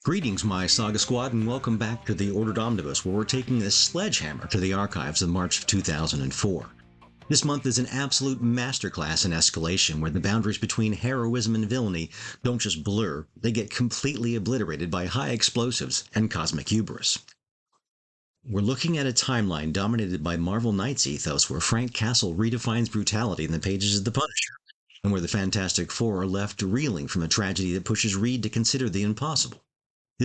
Greetings, my Saga Squad, and welcome back to the Ordered Omnibus, where we're taking this sledgehammer to the archives of March of 2004. This month is an absolute masterclass in escalation, where the boundaries between heroism and villainy don't just blur, they get completely obliterated by high explosives and cosmic hubris. We're looking at a timeline dominated by Marvel Knights ethos, where Frank Castle redefines brutality in the pages of The Punisher, and where the Fantastic Four are left reeling from a tragedy that pushes Reed to consider the impossible.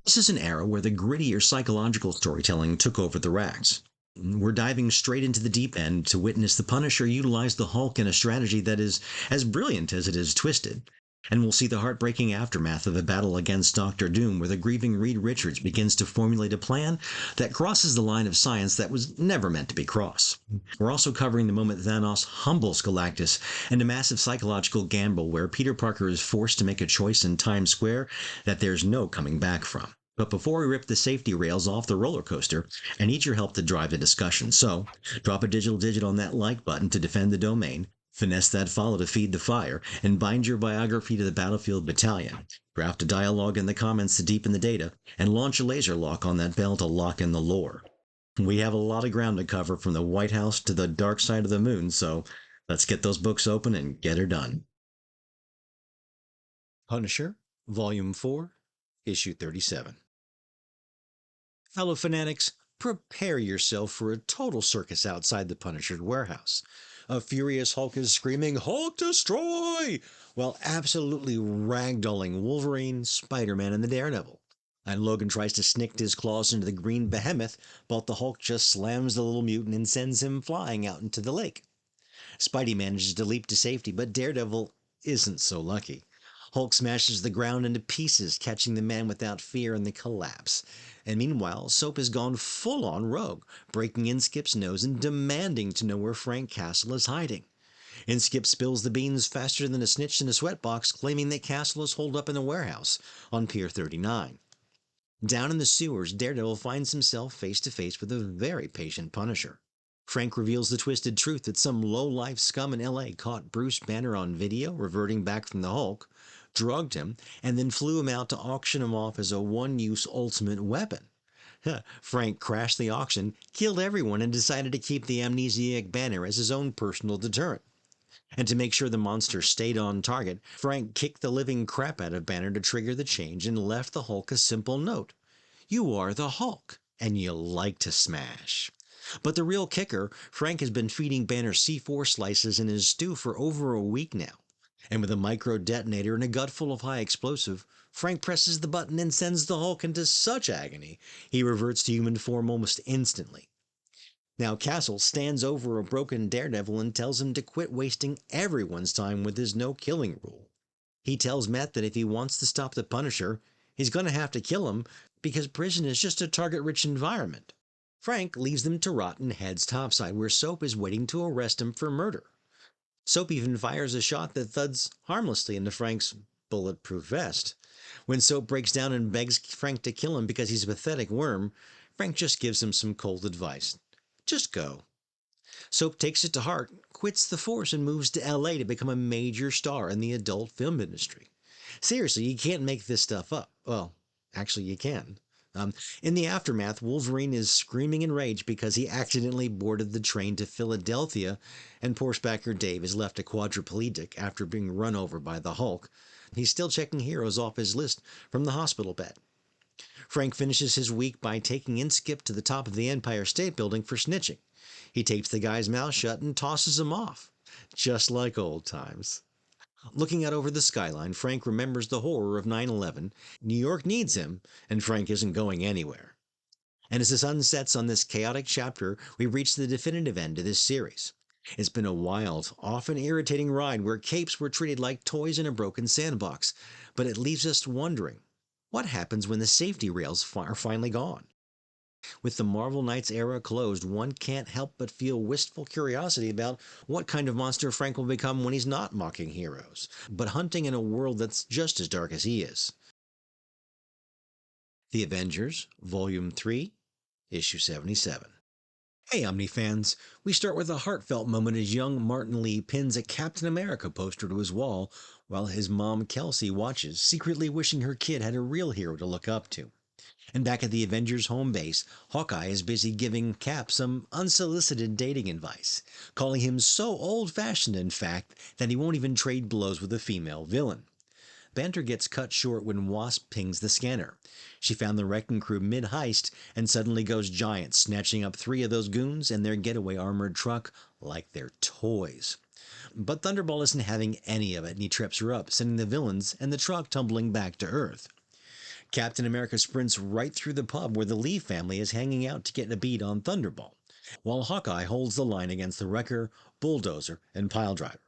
This is an era where the grittier psychological storytelling took over the racks. We're diving straight into the deep end to witness the Punisher utilize the Hulk in a strategy that is as brilliant as it is twisted. And we'll see the heartbreaking aftermath of a battle against Doctor Doom, where the grieving Reed Richards begins to formulate a plan that crosses the line of science that was never meant to be crossed. We're also covering the moment Thanos humbles Galactus and a massive psychological gamble where Peter Parker is forced to make a choice in Times Square that there's no coming back from. But before we rip the safety rails off the roller coaster, I need your help to drive the discussion. So, drop a digital digit on that like button to defend the domain, finesse that follow to feed the fire, and bind your biography to the Battlefield Battalion. Draft a dialogue in the comments to deepen the data, and launch a laser lock on that bell to lock in the lore. We have a lot of ground to cover from the White House to the dark side of the moon, so let's get those books open and get her done. Punisher, Volume 4, Issue 37. Fellow fanatics, prepare yourself for a total circus outside the Punisher's warehouse. A furious Hulk is screaming, "Hulk destroy!" while absolutely ragdolling Wolverine, Spider-Man, and the Daredevil. And Logan tries to snick his claws into the green behemoth, but the Hulk just slams the little mutant and sends him flying out into the lake. Spidey manages to leap to safety, but Daredevil isn't so lucky. Hulk smashes the ground into pieces, catching the man without fear in the collapse. And meanwhile, Soap has gone full-on rogue, breaking Inskip's nose and demanding to know where Frank Castle is hiding. Inskip spills the beans faster than a snitch in a sweatbox, claiming that Castle is holed up in a warehouse on Pier 39. Down in the sewers, Daredevil finds himself face to face with a very patient Punisher. Frank reveals the twisted truth that some low-life scum in LA caught Bruce Banner on video reverting back from the Hulk, drugged him, and then flew him out to auction him off as a one-use ultimate weapon. Frank crashed the auction, killed everyone, and decided to keep the amnesiac Banner as his own personal deterrent. And to make sure the monster stayed on target, Frank kicked the living crap out of Banner to trigger the change and left the Hulk a simple note. "You are the Hulk, and you like to smash." But the real kicker, Frank has been feeding Banner C4 slices in his stew for over a week now. And with a micro detonator and a gut full of high explosive, Frank presses the button and sends the Hulk into such agony, he reverts to human form almost instantly. Now Castle stands over a broken Daredevil and tells him to quit wasting everyone's time with his no-killing rule. He tells Met that if he wants to stop the Punisher, he's going to have to kill him because prison is just a target-rich environment. Frank leaves them to rot and heads topside, where Soap is waiting to arrest him for murder. Soap even fires a shot that thuds harmlessly into Frank's bulletproof vest. When Soap breaks down and begs Frank to kill him because he's a pathetic worm, Frank just gives him some cold advice. Just go. Soap takes it to heart, quits the force, and moves to LA to become a major star in the adult film industry. Seriously, you can't make this stuff up. Well, actually you can. In the aftermath, Wolverine is screaming in rage because he accidentally boarded the train to Philadelphia, and Horsebacker Dave is left a quadriplegic after being run over by the Hulk. He's still checking heroes off his list from the hospital bed. Frank finishes his week by taking Inskip to the top of the Empire State Building for snitching. He tapes the guy's mouth shut and tosses him off. Just like old times. Looking out over the skyline, Frank remembers the horror of 9/11. New York needs him, and Frank isn't going anywhere. And as the sun sets on this chaotic chapter, we reach the definitive end of this series. It's been a wild, often irritating ride where capes were treated like toys in a broken sandbox, but it leaves us wondering, what happens when the safety rails are finally gone? With the Marvel Knights era closed, one can't help but feel wistful curiosity about what kind of monster Frank will become when he's not mocking heroes, but hunting in a world that's just as dark as he is. The Avengers, Volume 3, Issue 77. Hey Omni fans, we start with a heartfelt moment as young Martin Lee pins a Captain America poster to his wall while his mom Kelsey watches, secretly wishing her kid had a real hero to look up to. And back at the Avengers home base, Hawkeye is busy giving Cap some unsolicited dating advice, calling him so old fashioned, in fact, that he won't even trade blows with a female villain. Banter gets cut short when Wasp pings the scanner. She found the wrecking crew mid heist and suddenly goes giant, snatching up three of those goons and their getaway armored truck like they're toys. But Thunderbolt isn't having any of it and he trips her up, sending the villains and the truck tumbling back to Earth. Captain America sprints right through the pub where the Lee family is hanging out to get a beat on Thunderbolt, while Hawkeye holds the line against the Wrecker, Bulldozer, and Piledriver.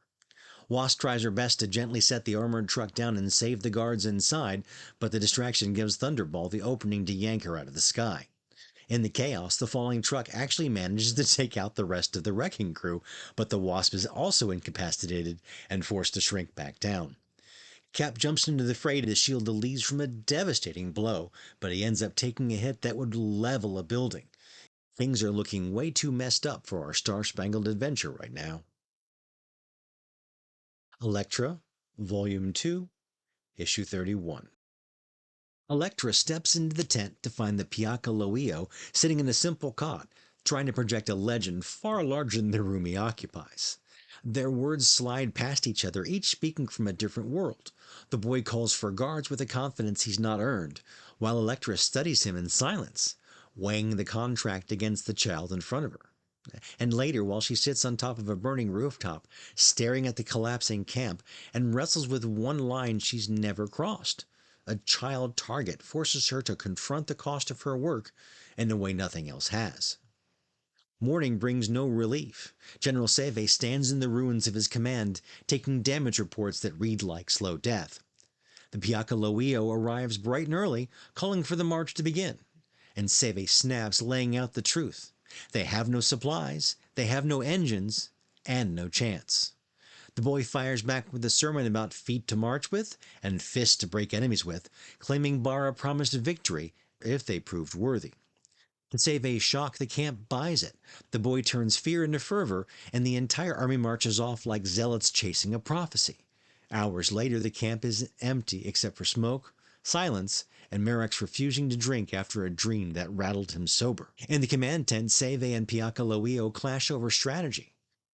Wasp tries her best to gently set the armored truck down and save the guards inside, but the distraction gives Thunderbolt the opening to yank her out of the sky. In the chaos, the falling truck actually manages to take out the rest of the wrecking crew, but the Wasp is also incapacitated and forced to shrink back down. Cap jumps into the fray to shield the Lees from a devastating blow, but he ends up taking a hit that would level a building. Things are looking way too messed up for our star-spangled adventure right now. Elektra, Volume 2, Issue 31. Elektra steps into the tent to find the Piaka Loio sitting in a simple cot, trying to project a legend far larger than the room he occupies. Their words slide past each other, each speaking from a different world. The boy calls for guards with a confidence he's not earned, while Elektra studies him in silence, weighing the contract against the child in front of her. And later, while she sits on top of a burning rooftop, staring at the collapsing camp, and wrestles with one line she's never crossed. A child target forces her to confront the cost of her work in a way nothing else has. Morning brings no relief. General Seve stands in the ruins of his command, taking damage reports that read like slow death. The Piacaloio arrives bright and early, calling for the march to begin. And Seve snaps, laying out the truth. They have no supplies, they have no engines, and no chance. The boy fires back with a sermon about feet to march with and fists to break enemies with, claiming Bara promised victory if they proved worthy. To save a shock, the camp buys it. The boy turns fear into fervor, and the entire army marches off like zealots chasing a prophecy. Hours later, the camp is empty except for smoke, silence, and Marek's refusing to drink after a dream that rattled him sober. In the command tent, Seve and Piacaloio clash over strategy.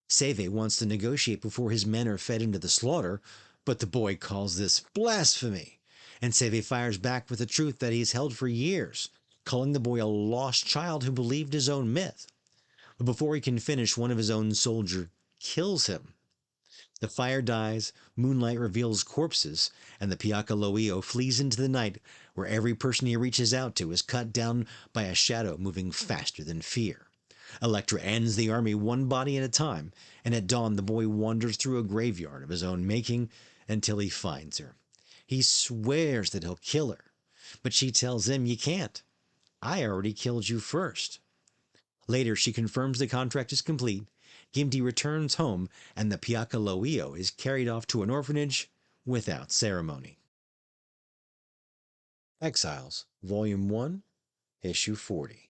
Seve wants to negotiate before his men are fed into the slaughter, but the boy calls this blasphemy. And Seve fires back with the truth that he's held for years, calling the boy a lost child who believed his own myth. But before he can finish, one of his own soldiers kills him. The fire dies, moonlight reveals corpses, and the Piacaloio flees into the night, where every person he reaches out to is cut down by a shadow moving faster than fear. Elektra ends the army one body at a time, and at dawn the boy wanders through a graveyard of his own making until he finds her. He swears that he'll kill her, but she tells him, "You can't. I already killed you first." Later, she confirms the contract is complete, Gimti returns home, and the Piacaloio is carried off to an orphanage without ceremony. Exiles, Volume 1, Issue 40.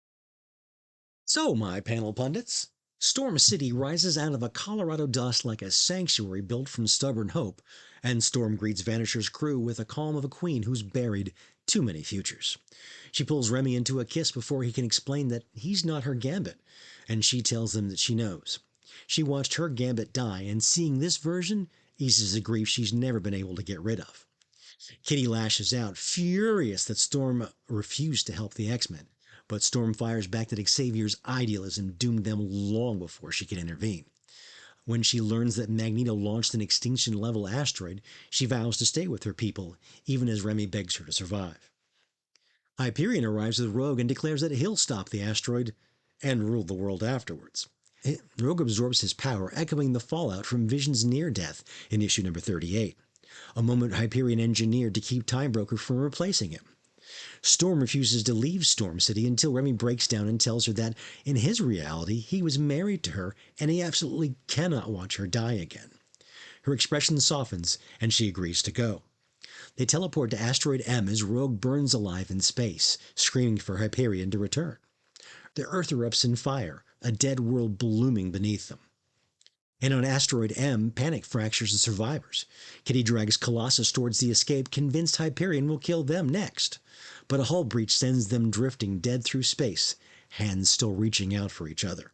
So, my panel pundits, Storm City rises out of a Colorado dust like a sanctuary built from stubborn hope, and Storm greets Vanisher's crew with the calm of a queen who's buried too many futures. She pulls Remy into a kiss before he can explain that he's not her Gambit, and she tells him that she knows. She watched her Gambit die, and seeing this version eases a grief she's never been able to get rid of. Kitty lashes out, furious that Storm refused to help the X-Men, but Storm fires back that Xavier's idealism doomed them long before she could intervene. When she learns that Magneto launched an extinction-level asteroid, she vows to stay with her people, even as Remy begs her to survive. Hyperion arrives with Rogue and declares that he'll stop the asteroid and rule the world afterwards. Rogue absorbs his power, echoing the fallout from Vision's near-death in issue number 38, a moment Hyperion engineered to keep Timebroker from replacing him. Storm refuses to leave Storm City until Remy breaks down and tells her that, in his reality, he was married to her and he absolutely cannot watch her die again. Her expression softens and she agrees to go. They teleport to Asteroid M as Rogue burns alive in space, screaming for Hyperion to return. The Earth erupts in fire, a dead world blooming beneath them. And on Asteroid M, panic fractures the survivors. Kitty drags Colossus towards the escape, convinced Hyperion will kill them next. But a hull breach sends them drifting dead through space, hands still reaching out for each other.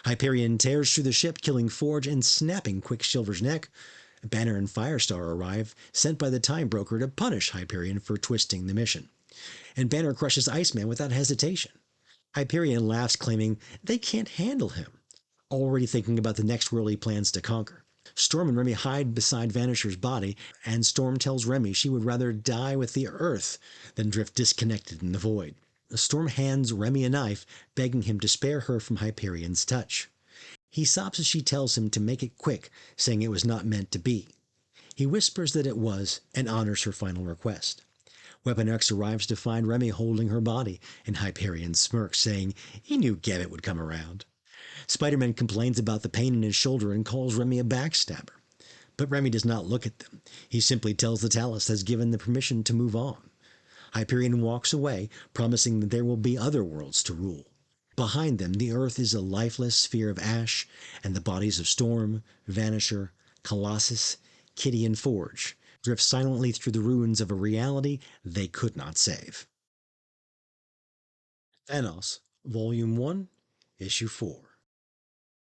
Hyperion tears through the ship, killing Forge and snapping Quicksilver's neck. Banner and Firestar arrive, sent by the Time Broker to punish Hyperion for twisting the mission. And Banner crushes Iceman without hesitation. Hyperion laughs, claiming they can't handle him, already thinking about the next world he plans to conquer. Storm and Remy hide beside Vanisher's body, and Storm tells Remy she would rather die with the Earth than drift disconnected in the void. Storm hands Remy a knife, begging him to spare her from Hyperion's touch. He sobs as she tells him to make it quick, saying it was not meant to be. He whispers that it was, and honors her final request. Weapon X arrives to find Remy holding her body, and Hyperion smirks, saying he knew Gambit would come around. Spider-Man complains about the pain in his shoulder and calls Remy a backstabber. But Remy does not look at them. He simply tells the Talus has given the permission to move on. Hyperion walks away, promising that there will be other worlds to rule. Behind them, the Earth is a lifeless sphere of ash, and the bodies of Storm, Vanisher, Colossus, Kitty, and Forge drift silently through the ruins of a reality they could not save. Thanos, Volume 1, Issue 4.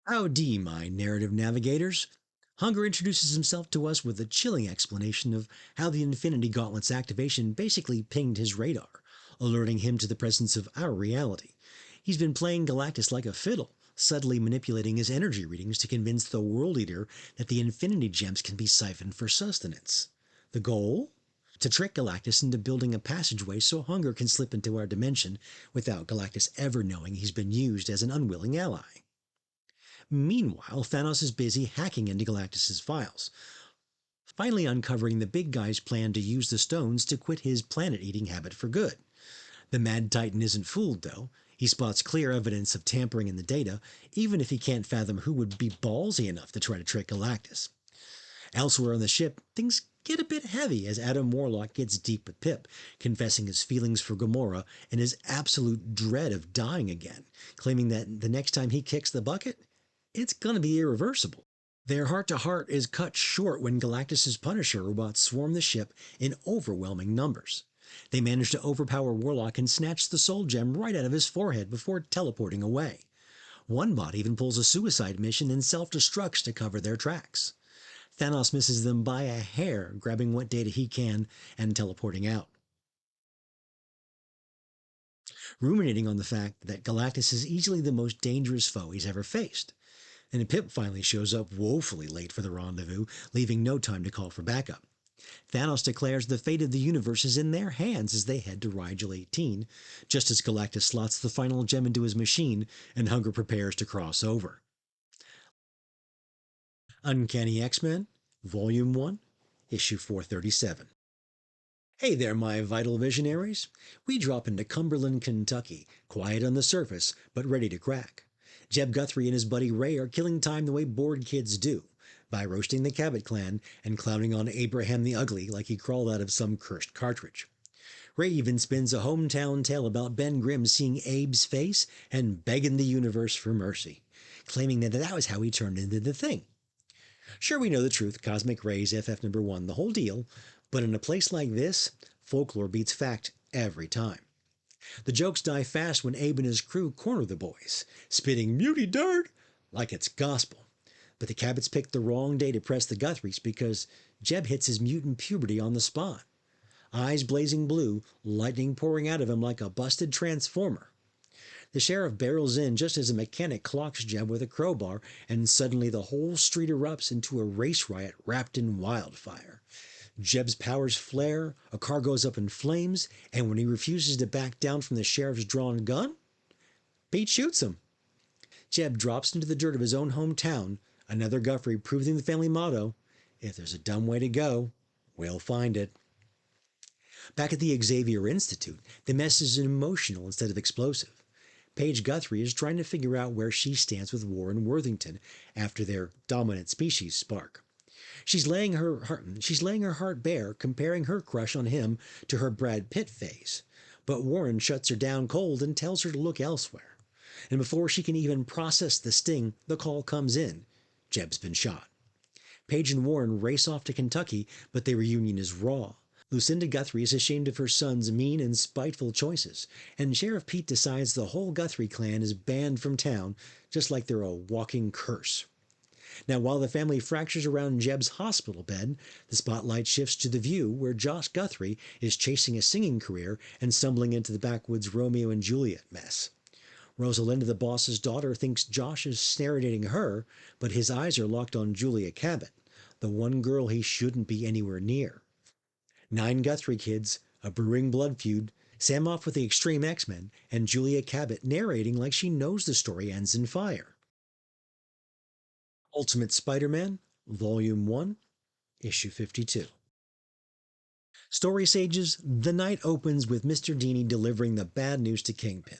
Howdy, my narrative navigators. Hunger introduces himself to us with a chilling explanation of how the Infinity Gauntlet's activation basically pinged his radar, alerting him to the presence of our reality. He's been playing Galactus like a fiddle, subtly manipulating his energy readings to convince the World Eater that the Infinity Gems can be siphoned for sustenance. The goal? To trick Galactus into building a passageway so Hunger can slip into our dimension without Galactus ever knowing he's been used as an unwilling ally. Meanwhile, Thanos is busy hacking into Galactus's files, finally uncovering the big guy's plan to use the stones to quit his planet-eating habit for good. The Mad Titan isn't fooled, though. He spots clear evidence of tampering in the data, even if he can't fathom who would be ballsy enough to try to trick Galactus. Elsewhere on the ship, things get a bit heavy as Adam Warlock gets deep with Pip, confessing his feelings for Gamora and his absolute dread of dying again, claiming that the next time he kicks the bucket, it's gonna be irreversible. Their heart-to-heart is cut short when Galactus's Punisher robots swarm the ship in overwhelming numbers. They manage to overpower Warlock and snatch the soul gem right out of his forehead before teleporting away. One bot even pulls a suicide mission and self-destructs to cover their tracks. Thanos misses them by a hair, grabbing what data he can and teleporting out. Ruminating on the fact that Galactus is easily the most dangerous foe he's ever faced. And Pip finally shows up woefully late for the rendezvous, leaving no time to call for backup. Thanos declares the fate of the universe is in their hands as they head to Rigel 18, just as Galactus slots the final gem into his machine and Hunger prepares to cross over. Uncanny X-Men, Volume 1, Issue 437. Hey there, my vital visionaries. We drop into Cumberland, Kentucky, quiet on the surface, but ready to crack. Jeb Guthrie and his buddy Ray are killing time the way bored kids do, by roasting the Cabot clan and clowning on Abraham the Ugly like he crawled out of some cursed cartridge. Ray even spins a hometown tale about Ben Grimm seeing Abe's face and begging the universe for mercy, claiming that that was how he turned into the Thing. Sure, we know the truth, cosmic rays, FF number 1, the whole deal, but in a place like this, folklore beats fact every time. The jokes die fast when Abe and his crew corner the boys, spitting muty dirt like it's gospel. But the Cabots picked the wrong day to press the Guthries because Jeb hits his mutant puberty on the spot. Eyes blazing blue, lightning pouring out of him like a busted transformer. The sheriff barrels in just as a mechanic clocks Jeb with a crowbar, and suddenly the whole street erupts into a race riot wrapped in wildfire. Jeb's powers flare, a car goes up in flames, and when he refuses to back down from the sheriff's drawn gun, Pete shoots him. Jeb drops into the dirt of his own hometown, another Guthrie proving the family motto, if there's a dumb way to go, we'll find it. Back at the Xavier Institute, the mess is emotional instead of explosive. Paige Guthrie is trying to figure out where she stands with Warren Worthington after their dominant species spark. She's laying her heart bare, comparing her crush on him to her Brad Pitt phase. But Warren shuts her down cold and tells her to look elsewhere. And before she can even process the sting, the call comes in. Jeb's been shot. Paige and Warren race off to Kentucky, but their reunion is raw. Lucinda Guthrie is ashamed of her son's mean and spiteful choices, and Sheriff Pete decides the whole Guthrie clan is banned from town, just like they're a walking curse. Now, while the family fractures around Jeb's hospital bed, the spotlight shifts to the view where Josh Guthrie is chasing a singing career and stumbling into the backwoods Romeo and Juliet mess. Rosalinda, the boss's daughter, thinks Josh is serenading her, but his eyes are locked on Julia Cabot, the one girl he shouldn't be anywhere near. 9 Guthrie kids, a brewing blood feud, Sam off with the Extreme X-Men, and Julia Cabot narrating like she knows the story ends in fire. Ultimate Spider-Man, Volume 1, Issue 52. Story Sages, the night opens with Mr. Deeney delivering the bad news to Kingpin.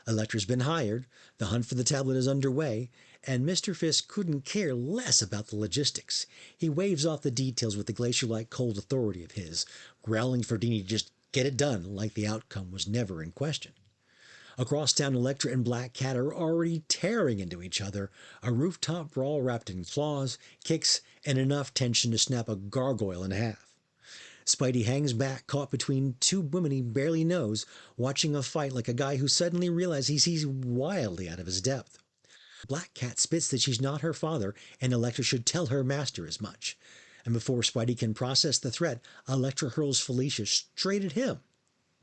Elektra's been hired, the hunt for the tablet is underway, and Mr. Fisk couldn't care less about the logistics. He waves off the details with the glacier-like cold authority of his, growling for Deeney to just get it done like the outcome was never in question. Across town, Elektra and Black Cat are already tearing into each other, a rooftop brawl wrapped in claws, kicks, and enough tension to snap a gargoyle in half. Spidey hangs back, caught between 2 women he barely knows, watching a fight like a guy who suddenly realizes he's wildly out of his depth. Black Cat spits that she's not her father, and Elektra should tell her master as much. And before Spidey can process the threat, Elektra hurls Felicia straight at him.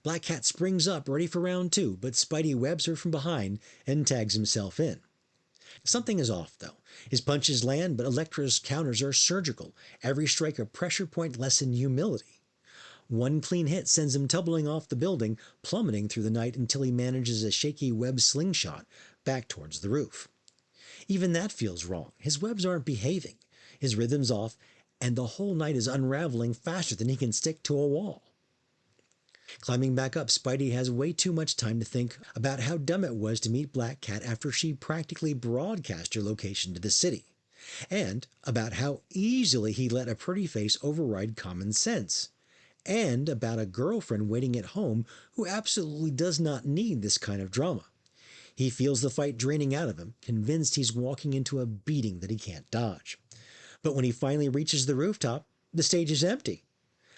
Black Cat springs up, ready for round 2, but Spidey webs her from behind and tags himself in. Something is off, though. His punches land, but Elektra's counters are surgical, every strike a pressure point less than humility. One clean hit sends him tumbling off the building, plummeting through the night until he manages a shaky web slingshot back towards the roof. Even that feels wrong. His webs aren't behaving. His rhythm's off, and the whole night is unraveling faster than he can stick to a wall. Climbing back up, Spidey has way too much time to think about how dumb it was to meet Black Cat after she practically broadcast her location to the city, and about how easily he let a pretty face override common sense, and about a girlfriend waiting at home who absolutely does not need this kind of drama. He feels the fight draining out of him, convinced he's walking into a beating that he can't dodge. But when he finally reaches the rooftop, the stage is empty.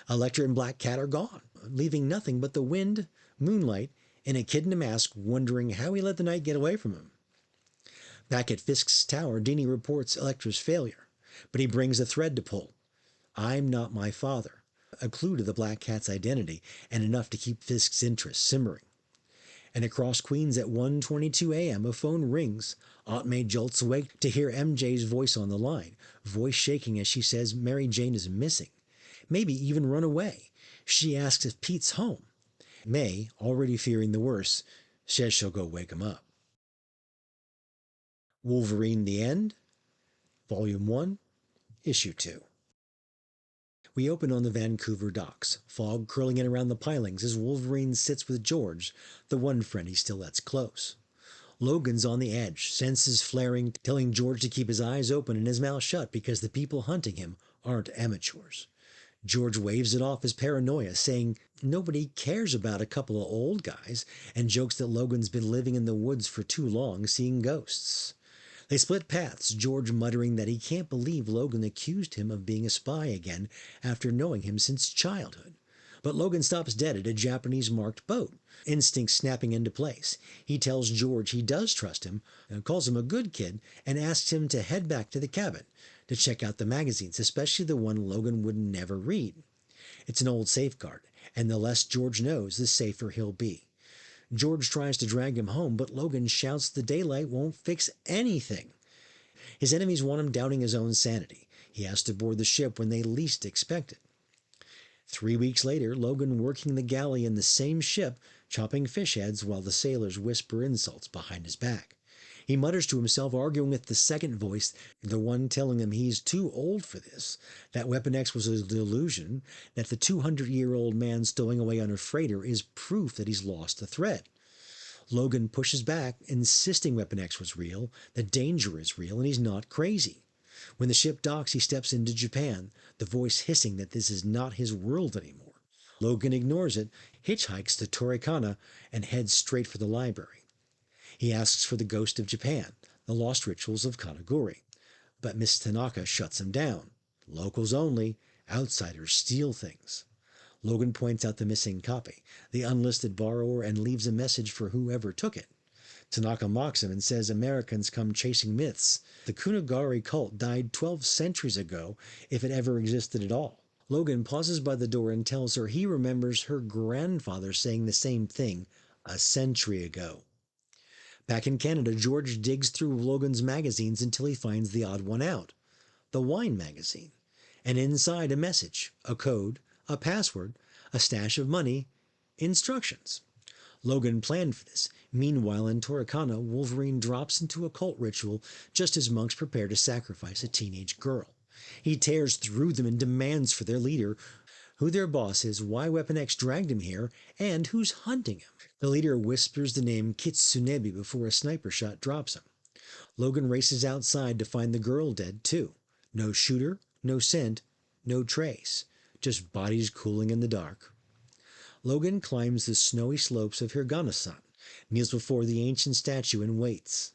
Elektra and Black Cat are gone, leaving nothing but the wind, moonlight, and a kid in a mask wondering how he let the night get away from him. Back at Fisk's tower, Deeney reports Elektra's failure, but he brings a thread to pull. "I'm not my father," a clue to the Black Cat's identity and enough to keep Fisk's interest simmering. And across Queens at 1:22 a.m. a phone rings. Aunt May jolts awake to hear MJ's voice on the line, voice shaking as she says Mary Jane is missing, maybe even run away. She asks if Pete's home. May, already fearing the worst, says she'll go wake him up. Wolverine the End, Volume 1, Issue 2. We open on the Vancouver docks, fog curling in around the pilings as Wolverine sits with George, the one friend he still lets close. Logan's on the edge, senses flaring, telling George to keep his eyes open and his mouth shut because the people hunting him aren't amateurs. George waves it off as paranoia, saying nobody cares about a couple of old guys, and jokes that Logan's been living in the woods for too long, seeing ghosts. They split paths, George muttering that he can't believe Logan accused him of being a spy again after knowing him since childhood. But Logan stops dead at a Japanese-marked boat, instincts snapping into place. He tells George he does trust him, calls him a good kid, and asks him to head back to the cabin to check out the magazines, especially the one Logan would never read. It's an old safeguard, and the less George knows, the safer he'll be. George tries to drag him home, but Logan shouts the daylight won't fix anything. His enemies want him doubting his own sanity. He has to board the ship when they least expect it. 3 weeks later, Logan working the galley in the same ship, chopping fish heads while the sailors whisper insults behind his back. He mutters to himself, arguing with the second voice, the one telling him he's too old for this, that Weapon X was a delusion, that the 200-year-old man stowing away on a freighter is proof that he's lost the thread. Logan pushes back, insisting Weapon X was real, the danger is real, and he's not crazy. When the ship docks, he steps into Japan, the voice hissing that this is not his world anymore. Logan ignores it, hitchhikes to Torikana, and heads straight for the library. He asks for the ghost of Japan, the lost rituals of Kanaguri, but Miss Tanaka shuts him down. Locals only, outsiders steal things. Logan points out the missing copy, the unlisted borrower, and leaves a message for whoever took it. Tanaka mocks him and says Americans come chasing myths. The Kunigari cult died 12 centuries ago, if it ever existed at all. Logan pauses by the door and tells her he remembers her grandfather saying the same thing a century ago. Back in Canada, George digs through Logan's magazines until he finds the odd one out, the wine magazine. And inside a message, a code, a password, a stash of money, instructions. Logan planned for this. Meanwhile, in Toricana, Wolverine drops into a cult ritual just as monks prepare to sacrifice a teenage girl. He tears through them and demands for their leader, who their boss is, why Weapon X dragged him here, and who's hunting him. The leader whispers the name Kitsunebi before a sniper shot drops him. Logan races outside to find the girl dead, too. No shooter, no scent, no trace. Just bodies cooling in the dark. Logan climbs the snowy slopes of Hirgana-san, kneels before the ancient statue and waits.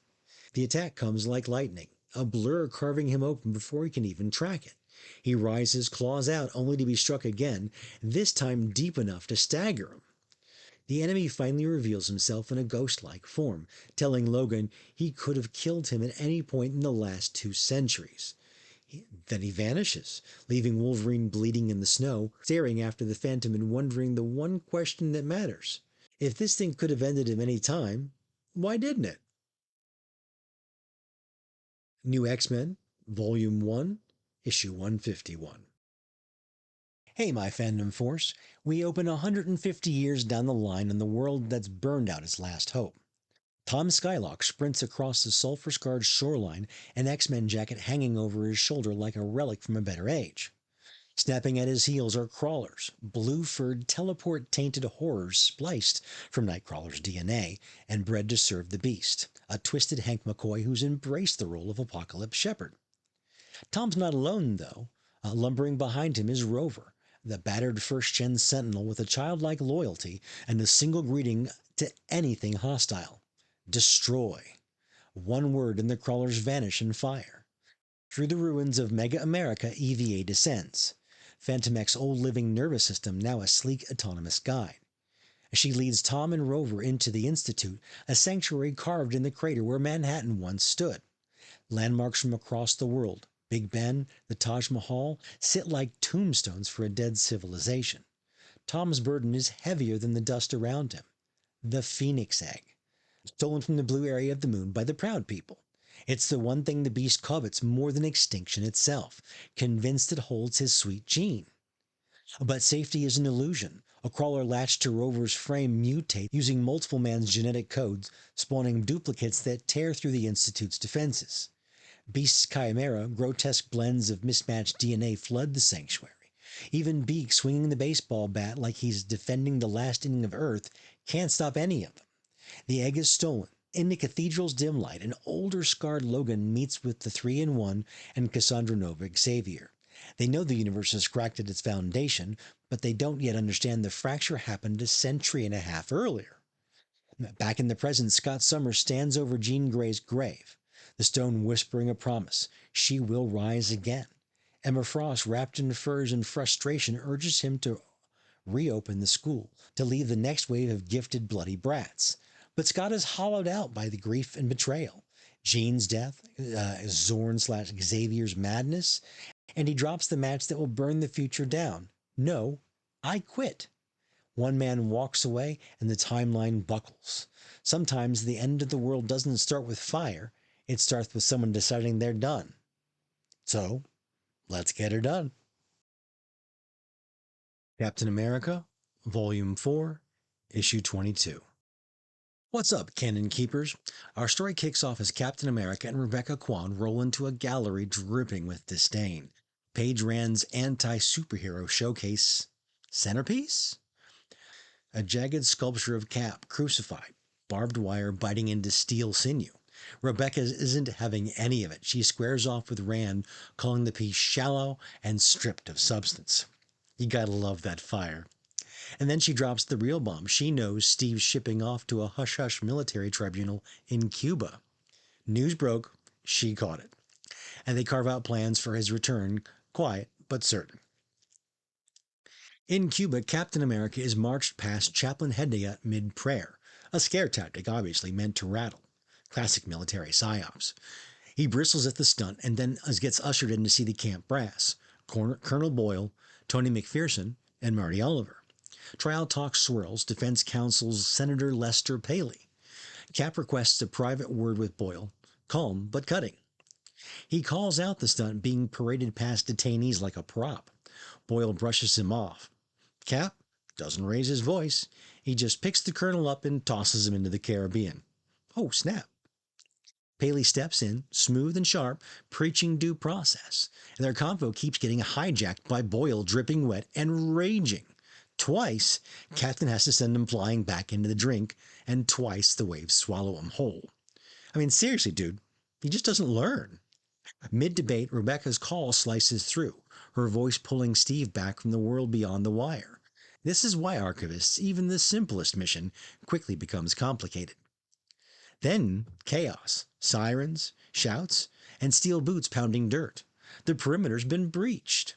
The attack comes like lightning, a blur carving him open before he can even track it. He rises, claws out, only to be struck again, this time deep enough to stagger him. The enemy finally reveals himself in a ghost-like form, telling Logan he could have killed him at any point in the last 2 centuries. Then he vanishes, leaving Wolverine bleeding in the snow, staring after the Phantom and wondering the one question that matters. If this thing could have ended him any time, why didn't it? New X-Men, Volume 1, Issue 151. Hey, my fandom force. We open 150 years down the line in the world that's burned out its last hope. Tom Skylock sprints across the sulfur-scarred shoreline, an X-Men jacket hanging over his shoulder like a relic from a better age. Snapping at his heels are crawlers, blue-furred, teleport-tainted horrors spliced from Nightcrawler's DNA and bred to serve the Beast, a twisted Hank McCoy who's embraced the role of Apocalypse Shepherd. Tom's not alone, though. Lumbering behind him is Rover, the battered first-gen sentinel with a childlike loyalty and a single greeting to anything hostile. Destroy. One word and the crawlers vanish in fire. Through the ruins of Mega America, EVA descends. Phantom X's old living nervous system now a sleek autonomous guide. She leads Tom and Rover into the Institute, a sanctuary carved in the crater where Manhattan once stood. Landmarks from across the world, Big Ben, the Taj Mahal, sit like tombstones for a dead civilization. Tom's burden is heavier than the dust around him. The Phoenix Egg, stolen from the blue area of the moon by the Proud People. It's the one thing the Beast covets more than extinction itself, convinced it holds his sweet gene. But safety is an illusion. A crawler latched to Rover's frame mutates using multiple man's genetic codes, spawning duplicates that tear through the Institute's defenses. Beast's chimera, grotesque blends of mismatched DNA flood the sanctuary. Even Beak, swinging the baseball bat like he's defending the last inning of Earth, can't stop any of them. The egg is stolen. In the cathedral's dim light, an older scarred Logan meets with the 3-in-1 and Cassandra Nova Xavier. They know the universe has cracked at its foundation, but they don't yet understand the fracture happened a century and a half earlier. Back in the present, Scott Summers stands over Jean Grey's grave, the stone whispering a promise. She will rise again. Emma Frost, wrapped in furs and frustration, urges him to reopen the school, to leave the next wave of gifted bloody brats. But Scott is hollowed out by the grief and betrayal. Jean's death, Zorn/Xavier's madness, and he drops the match that will burn the future down. No, I quit. One man walks away and the timeline buckles. Sometimes the end of the world doesn't start with fire, it starts with someone deciding they're done. So, let's get her done. Captain America, Volume 4, Issue 22. What's up, Canon Keepers? Our story kicks off as Captain America and Rebecca Kwan roll into a gallery dripping with disdain. Paige Rand's anti-superhero showcase centerpiece? A jagged sculpture of Cap, crucified, barbed wire biting into steel sinew. Rebecca isn't having any of it. She squares off with Rand, calling the piece shallow and stripped of substance. You gotta love that fire. And then she drops the real bomb. She knows Steve's shipping off to a hush-hush military tribunal in Cuba. News broke, she caught it. And they carve out plans for his return, quiet but certain. In Cuba, Captain America is marched past Chaplain Hedaya mid-prayer, a scare tactic obviously meant to rattle. Classic military psyops. He bristles at the stunt and then gets ushered in to see the camp brass, Colonel Boyle, Tony McPherson, and Marty Oliver. Trial talk swirls, defense counsel's Senator Lester Paley. Cap requests a private word with Boyle, calm but cutting. He calls out the stunt being paraded past detainees like a prop. Boyle brushes him off. Cap doesn't raise his voice. He just picks the colonel up and tosses him into the Caribbean. Oh, snap. Paley steps in, smooth and sharp, preaching due process, and their convo keeps getting hijacked by Boyle dripping wet and raging. Twice, Captain has to send him flying back into the drink, and twice the waves swallow him whole. I mean, seriously, dude, he just doesn't learn. Mid-debate, Rebecca's call slices through, her voice pulling Steve back from the world beyond the wire. This is why archivists, even the simplest mission, quickly becomes complicated. Then chaos, sirens, shouts, and steel boots pounding dirt. The perimeter's been breached.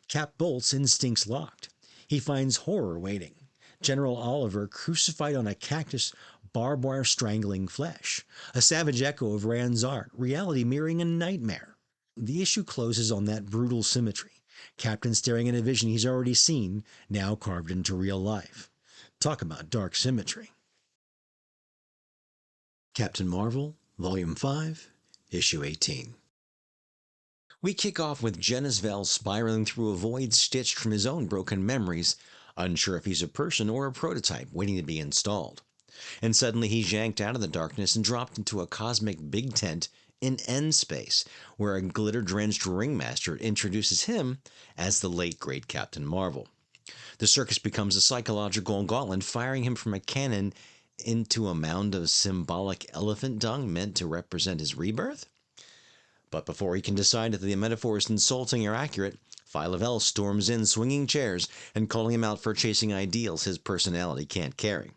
Cap bolts, instincts locked. He finds horror waiting. General Oliver crucified on a cactus, barbed wire strangling flesh. A savage echo of Rand's art, reality mirroring a nightmare. The issue closes on that brutal symmetry. Captain staring at a vision he's already seen, now carved into real life. Talk about dark symmetry. Captain Marvel, Volume 5, Issue 18. We kick off with Genisvel spiraling through a void stitched from his own broken memories, unsure if he's a person or a prototype waiting to be installed. And suddenly he's yanked out of the darkness and dropped into a cosmic big tent in end space, where a glitter-drenched ringmaster introduces him as the late great Captain Marvel. The circus becomes a psychological gauntlet, firing him from a cannon into a mound of symbolic elephant dung meant to represent his rebirth? But before he can decide if the metaphor is insulting or accurate, Phyla-Vell storms in swinging chairs and calling him out for chasing ideals his personality can't carry.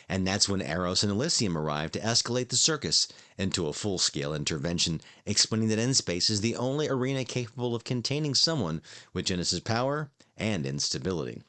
And that's when Eros and Elysium arrive to escalate the circus into a full-scale intervention, explaining that N-Space is the only arena capable of containing someone with Genesis' power and instability.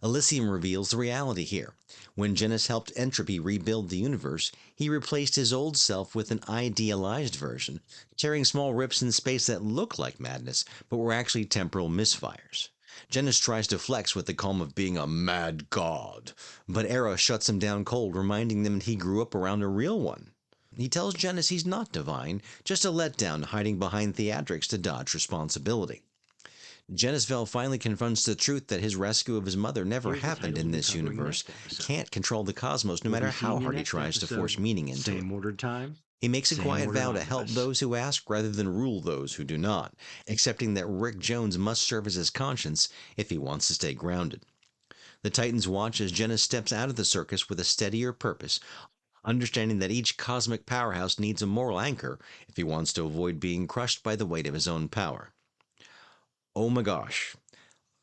Elysium reveals the reality here. When Genis helped Entropy rebuild the universe, he replaced his old self with an idealized version, tearing small rips in space that look like madness, but were actually temporal misfires. Genis tries to flex with the calm of being a mad god, but Eros shuts him down cold, reminding them he grew up around a real one. He tells Genis he's not divine, just a letdown hiding behind theatrics to dodge responsibility. Genisvel finally confronts the truth that his rescue of his mother never happened in this universe. He can't control the cosmos no matter how hard he tries to force meaning into it. Same ordered time. He makes a Same quiet ordered vow to help omnibus. those who ask rather than rule those who do not, accepting that Rick Jones must serve as his conscience if he wants to stay grounded. The Titans watch as Genis steps out of the circus with a steadier purpose, understanding that each cosmic powerhouse needs a moral anchor if he wants to avoid being crushed by the weight of his own power. Oh my gosh,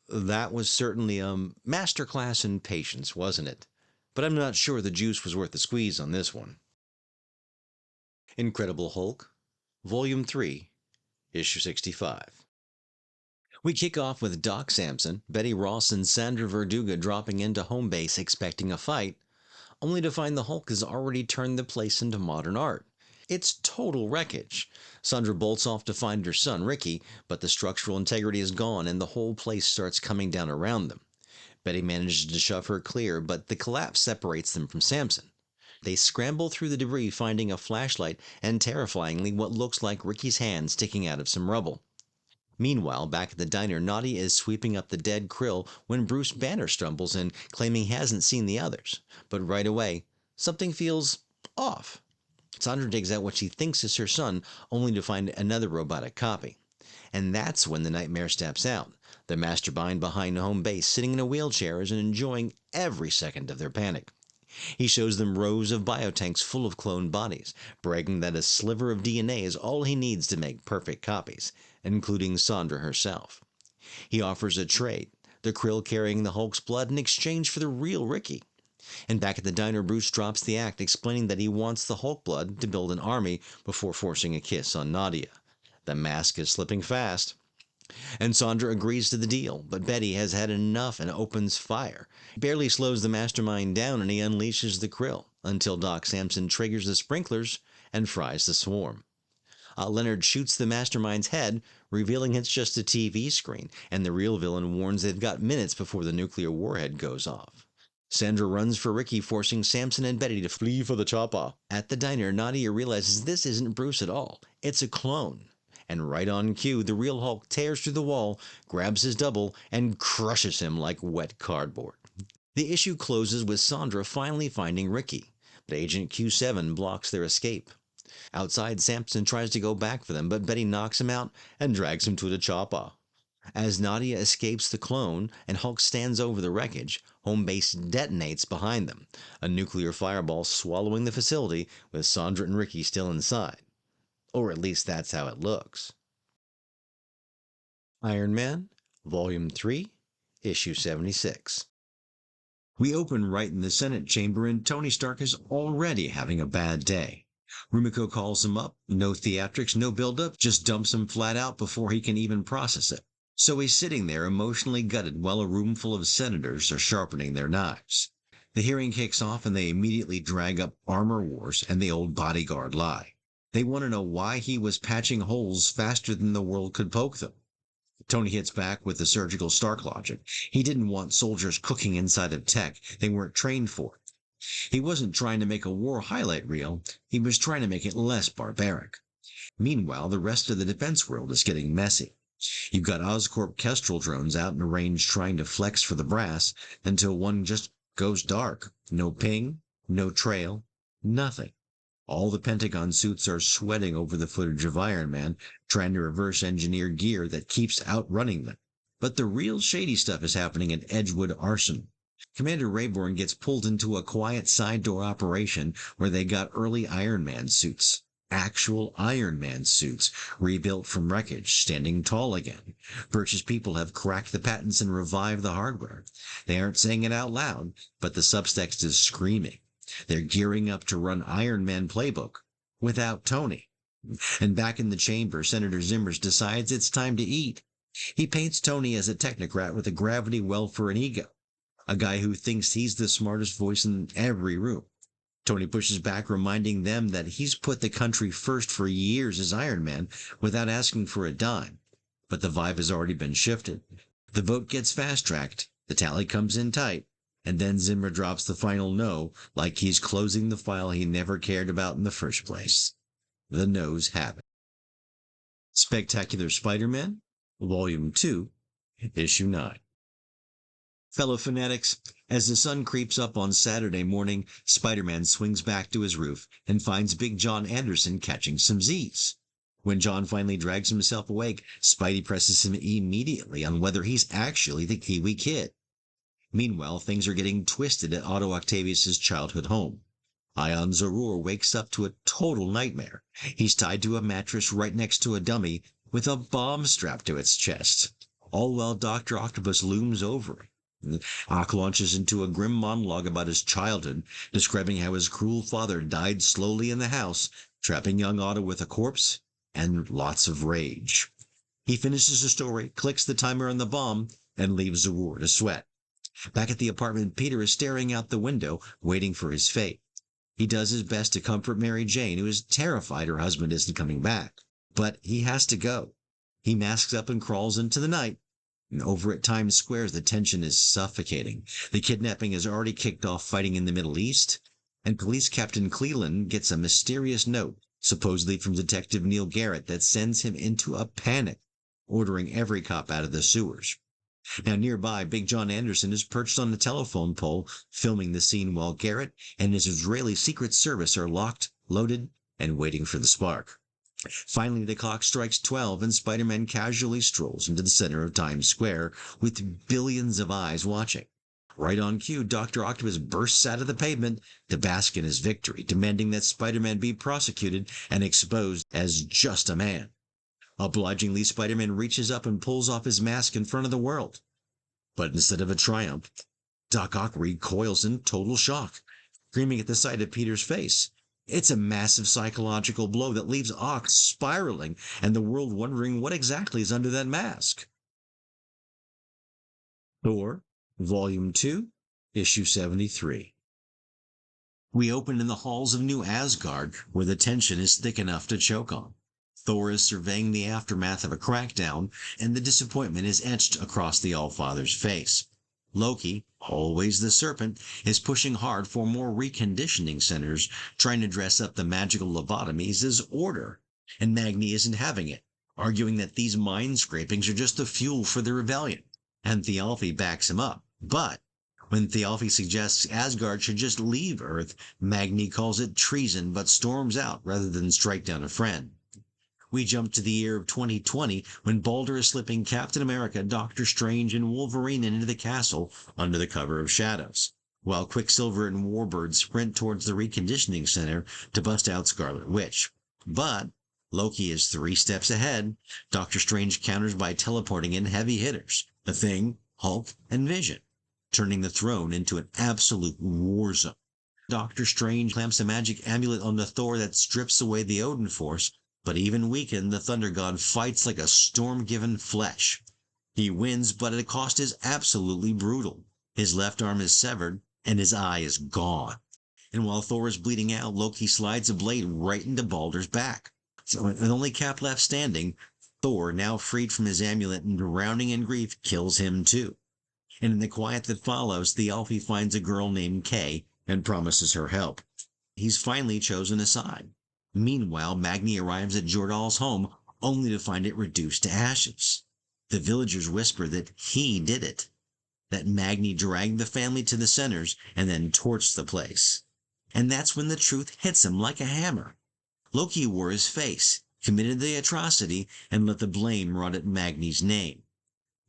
that was certainly a masterclass in patience, wasn't it? But I'm not sure the juice was worth the squeeze on this one. Incredible Hulk, Volume 3, Issue 65. We kick off with Doc Samson, Betty Ross, and Sandra Verduga dropping into home base expecting a fight, only to find the Hulk has already turned the place into modern art. It's total wreckage. Sandra bolts off to find her son, Ricky, but the structural integrity is gone and the whole place starts coming down around them. Betty manages to shove her clear, but the collapse separates them from Samson. They scramble through the debris, finding a flashlight and, terrifyingly, what looks like Ricky's hand sticking out of some rubble. Meanwhile, back at the diner, Naughty is sweeping up the dead Krill when Bruce Banner stumbles in, claiming he hasn't seen the others. But right away, something feels off. Sandra digs out what she thinks is her son, only to find another robotic copy. And that's when the nightmare steps out. The mastermind behind home base, sitting in a wheelchair, is enjoying every second of their panic. He shows them rows of biotanks full of cloned bodies, bragging that a sliver of DNA is all he needs to make perfect copies, including Sandra herself. He offers a trade. the krill carrying the Hulk's blood in exchange for the real Ricky. And back at the diner, Bruce drops the act, explaining that he wants the Hulk blood to build an army before forcing a kiss on Nadia. The mask is slipping fast. And Sandra agrees to the deal, but Betty has had enough and opens fire. He barely slows the mastermind down and he unleashes the krill, until Doc Samson triggers the sprinklers and fries the swarm. Leonard shoots the mastermind's head, revealing it's just a TV screen, and the real villain warns they've got minutes before the nuclear warhead goes off. Sandra runs for Ricky, forcing Samson and Betty to flee for the chopper. At the diner, Nadia realizes this isn't Bruce at all. It's a clone. And right on cue, the real Hulk tears through the wall, grabs his double, and crushes him like wet cardboard. The issue closes with Sandra finally finding Ricky, but Agent Q7 blocks their escape. Outside, Samson tries to go back for them, but Betty knocks him out and drags him to the chopper. As Nadia escapes the clone and Hulk stands over the wreckage, home base detonates behind them, a nuclear fireball swallowing the facility with Sandra and Ricky still inside. Or at least that's how it looks. Iron Man, Volume 3, Issue 76. We open right in the Senate chamber and Tony Stark is already having a bad day. Rumiko calls him up, no theatrics, no build-up, just dumps him flat out before he can even process it. So he's sitting there emotionally gutted while a room full of senators are sharpening their knives. The hearing kicks off and they immediately drag up Armor Wars and the old bodyguard lie. They want to know why he was patching holes faster than the world could poke them. Tony hits back with the surgical Stark logic. He didn't want soldiers cooking inside of tech they weren't trained for. He wasn't trying to make a war highlight reel, he was trying to make it less barbaric. Meanwhile, the rest of the defense world is getting messy. You've got Oscorp Kestrel drones out in the range trying to flex for the brass until one just goes dark. No ping, no trail, nothing. All the Pentagon suits are sweating over the footage of Iron Man trying to reverse engineer gear that keeps outrunning them. But the real shady stuff is happening at Edgewood Arsenal. Commander Rayborn gets pulled into a quiet side door operation where they got early Iron Man suits. Actual Iron Man suits, rebuilt from wreckage, standing tall again. Birch's people have cracked the patents and revived the hardware. They aren't saying it out loud, but the subtext is screaming. They're gearing up to run Iron Man playbook without Tony. And back in the chamber, Senator Zimmers decides it's time to eat. He paints Tony as a technocrat with a gravity well for an ego. A guy who thinks he's the smartest voice in every room. Tony pushes back, reminding them that he's put the country first for years as Iron Man without asking for a dime. But the vibe has already been shifted. The vote gets fast-tracked, the tally comes in tight, and then Zimmer drops the final no like he's closing the file he never cared about in the first place. The no's have it. Spectacular Spider-Man, Volume 2, Issue 9. Fellow fanatics, as the sun creeps up on Saturday morning, Spider-Man swings back to his roof and finds Big John Anderson catching some Z's. When John finally drags himself awake, Spidey presses him immediately on whether he's actually the Kiwi Kid. Meanwhile, things are getting twisted at Otto Octavius' childhood home. Ion Zarur wakes up to a total nightmare. He's tied to a mattress right next to a dummy with a bomb strapped to its chest, all while Dr. Octopus looms over him. Ock launches into a grim monologue about his childhood, describing how his cruel father died slowly in the house, trapping young Otto with a corpse and lots of rage. He finishes the story, clicks the timer on the bomb, and leaves Zarur to sweat. Back at the apartment, Peter is staring out the window, waiting for his fate. He does his best to comfort Mary Jane, who is terrified her husband isn't coming back. But he has to go. He masks up and crawls into the night. And over at Times Square, the tension is suffocating. The kidnapping has already kicked off fighting in the Middle East, and Police Captain Cleland gets a mysterious note, supposedly from Detective Neil Garrett, that sends him into a panic, ordering every cop out of the sewers. Now nearby, Big John Anderson is perched on the telephone pole, filming the scene while Garrett and his Israeli Secret Service are locked, loaded, and waiting for the spark. Finally, the clock strikes 12 and Spider-Man casually strolls into the center of Times Square with billions of eyes watching. Right on cue, Dr. Octopus bursts out of the pavement to bask in his victory, demanding that Spider-Man be prosecuted and exposed as just a man. Obligingly, Spider-Man reaches up and pulls off his mask in front of the world. But instead of a triumph, Doc Ock recoils in total shock, screaming at the sight of Peter's face. It's a massive psychological blow that leaves Ock spiraling and the world wondering what exactly is under that mask. Thor, Volume 2, Issue 73. We open in the halls of New Asgard, where the tension is thick enough to choke on. Thor is surveying the aftermath of a crackdown, and the disappointment is etched across the Allfather's face. Loki, always the serpent, is pushing hard for more reconditioning centers, trying to dress up the magical lobotomies as order. And Magni isn't having it, arguing that these mind scrapings are just the fuel for the rebellion. And Thialfi backs him up. But when Thialfi suggests Asgard should just leave Earth, Magni calls it treason but storms out rather than strike down a friend. We jump to the year of 2020 when Balder is slipping Captain America, Doctor Strange, and Wolverine into the castle under the cover of shadows, while Quicksilver and Warbird sprint towards the reconditioning center to bust out Scarlet Witch. But Loki is 3 steps ahead. Doctor Strange counters by teleporting in heavy hitters, the Thing, Hulk, and Vision, turning the throne into an absolute war zone. Doctor Strange clamps a magic amulet on the Thor that strips away the Odin Force, but even weakened, the Thunder God fights like a storm-given flesh. He wins, but at a cost is absolutely brutal. His left arm is severed, and his eye is gone. And while Thor is bleeding out, Loki slides a blade right into Balder's back. So with only Cap left standing, Thor, now freed from his amulet and drowning in grief, kills him too. And in the quiet that follows, Thialfi finds a girl named Kay and promises her help. He's finally chosen a side. Meanwhile, Magni arrives at Jordal's home, only to find it reduced to ashes. The villagers whisper that he did it, that Magni dragged the family to the centers and then torched the place. And that's when the truth hits him like a hammer. Loki wore his face, committed the atrocity, and let the blame rot at Magni's name.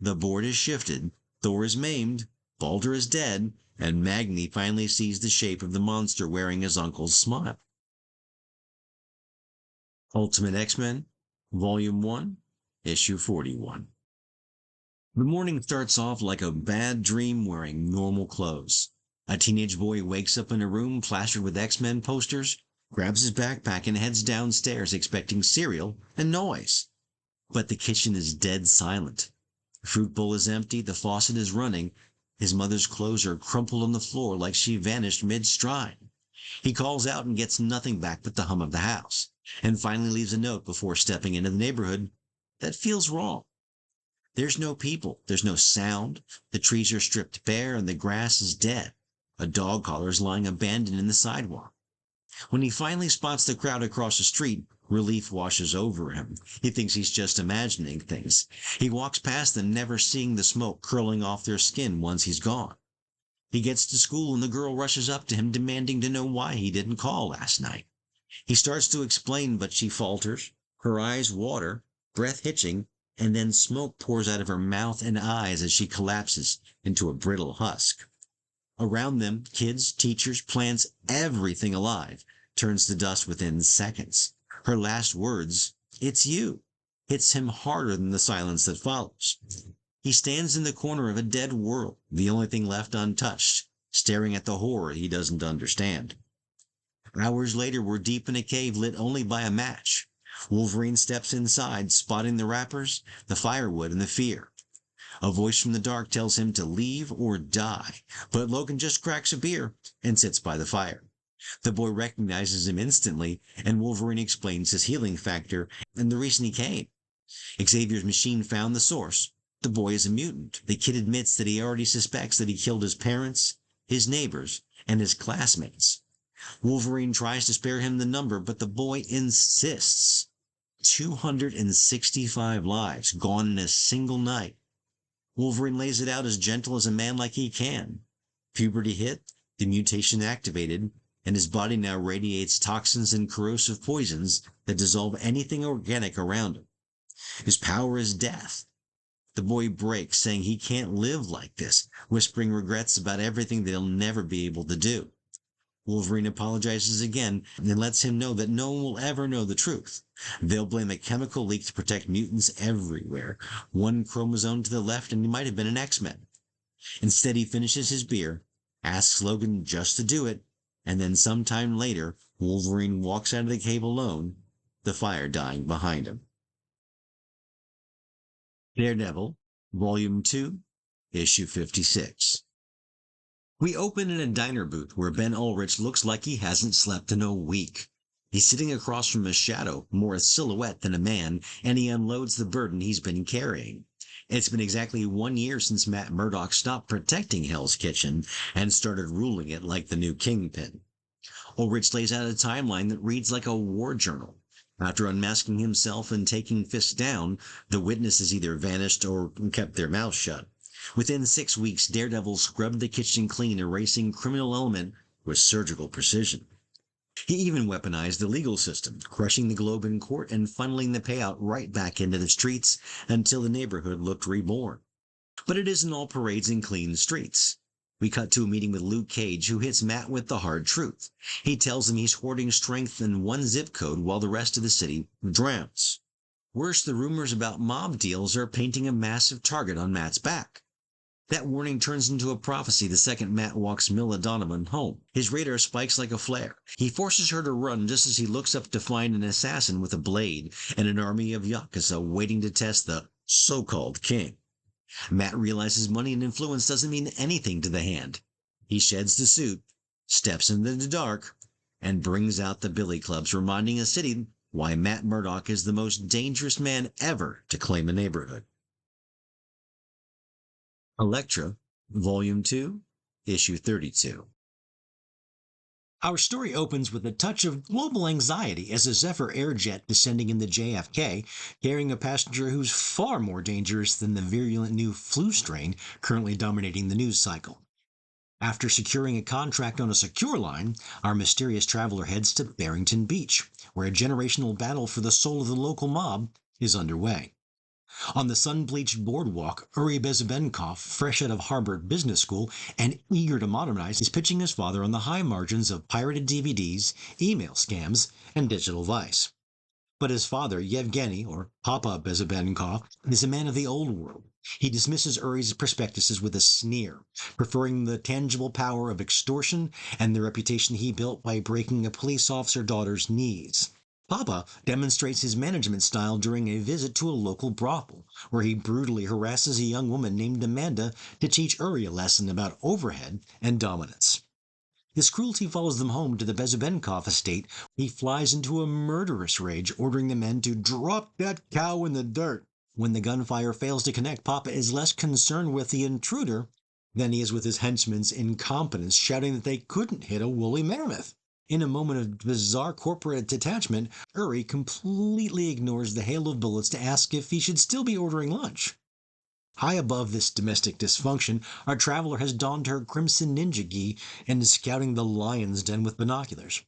The board is shifted, Thor is maimed, Balder is dead, and Magni finally sees the shape of the monster wearing his uncle's smile. Ultimate X-Men, Volume 1, Issue 41. The morning starts off like a bad dream wearing normal clothes. A teenage boy wakes up in a room plastered with X-Men posters, grabs his backpack and heads downstairs expecting cereal and noise. But the kitchen is dead silent. The fruit bowl is empty, the faucet is running, his mother's clothes are crumpled on the floor like she vanished mid-stride. He calls out and gets nothing back but the hum of the house, and finally leaves a note before stepping into the neighborhood that feels wrong. There's no people, there's no sound, the trees are stripped bare and the grass is dead. A dog collar is lying abandoned in the sidewalk. When he finally spots the crowd across the street, relief washes over him. He thinks he's just imagining things. He walks past them, never seeing the smoke curling off their skin once he's gone. He gets to school and the girl rushes up to him demanding to know why he didn't call last night. He starts to explain, but she falters. Her eyes water, breath hitching, and then smoke pours out of her mouth and eyes as she collapses into a brittle husk. Around them, kids, teachers, plants, everything alive turns to dust within seconds. Her last words, "It's you," hits him harder than the silence that follows. He stands in the corner of a dead world, the only thing left untouched, staring at the horror he doesn't understand. Hours later, we're deep in a cave lit only by a match. Wolverine steps inside, spotting the wrappers, the firewood, and the fear. A voice from the dark tells him to leave or die, but Logan just cracks a beer and sits by the fire. The boy recognizes him instantly, and Wolverine explains his healing factor and the reason he came. Xavier's machine found the source. The boy is a mutant. The kid admits that he already suspects that he killed his parents, his neighbors, and his classmates. Wolverine tries to spare him the number, but the boy insists. 265 lives gone in a single night. Wolverine lays it out as gentle as a man like he can. Puberty hit, the mutation activated, and his body now radiates toxins and corrosive poisons that dissolve anything organic around him. His power is death. The boy breaks, saying he can't live like this, whispering regrets about everything they'll never be able to do. Wolverine apologizes again and lets him know that no one will ever know the truth. They'll blame a chemical leak to protect mutants everywhere. One chromosome to the left and he might have been an X-Men. Instead, he finishes his beer, asks Logan just to do it, and then sometime later, Wolverine walks out of the cave alone, the fire dying behind him. Daredevil, Volume 2, Issue 56. We open in a diner booth where Ben Ulrich looks like he hasn't slept in a week. He's sitting across from a shadow, more a silhouette than a man, and he unloads the burden he's been carrying. It's been exactly 1 year since Matt Murdock stopped protecting Hell's Kitchen and started ruling it like the new kingpin. Ulrich lays out a timeline that reads like a war journal. After unmasking himself and taking Fisk down, the witnesses either vanished or kept their mouths shut. Within 6 weeks, Daredevil scrubbed the kitchen clean, erasing criminal element with surgical precision. He even weaponized the legal system, crushing the globe in court and funneling the payout right back into the streets until the neighborhood looked reborn. But it isn't all parades and clean streets. We cut to a meeting with Luke Cage, who hits Matt with the hard truth. He tells him he's hoarding strength in one zip code while the rest of the city drowns. Worse, the rumors about mob deals are painting a massive target on Matt's back. That warning turns into a prophecy the second Matt walks Milla Donovan home. His radar spikes like a flare. He forces her to run just as he looks up to find an assassin with a blade and an army of Yakuza waiting to test the so-called king. Matt realizes money and influence doesn't mean anything to the Hand. He sheds the suit, steps into the dark, and brings out the billy clubs, reminding a city why Matt Murdock is the most dangerous man ever to claim a neighborhood. Elektra, Volume 2, Issue 32. Our story opens with a touch of global anxiety as a Zephyr airjet descending into JFK, carrying a passenger who's far more dangerous than the virulent new flu strain currently dominating the news cycle. After securing a contract on a secure line, our mysterious traveler heads to Barrington Beach, where a generational battle for the soul of the local mob is underway. On the sun-bleached boardwalk, Uri Bezubenkov, fresh out of Harvard Business School and eager to modernize, is pitching his father on the high margins of pirated DVDs, email scams, and digital vice. But his father, Yevgeny, or Papa Bezubenkov, is a man of the old world. He dismisses Uri's prospectuses with a sneer, preferring the tangible power of extortion and the reputation he built by breaking a police officer daughter's knees. Papa demonstrates his management style during a visit to a local brothel, where he brutally harasses a young woman named Amanda to teach Uri a lesson about overhead and dominance. This cruelty follows them home to the Bezubenkov estate. He flies into a murderous rage, ordering the men to drop that cow in the dirt. When the gunfire fails to connect, Papa is less concerned with the intruder than he is with his henchmen's incompetence, shouting that they couldn't hit a woolly mammoth. In a moment of bizarre corporate detachment, Uri completely ignores the hail of bullets to ask if he should still be ordering lunch. High above this domestic dysfunction, our traveler has donned her crimson ninja gi and is scouting the lion's den with binoculars,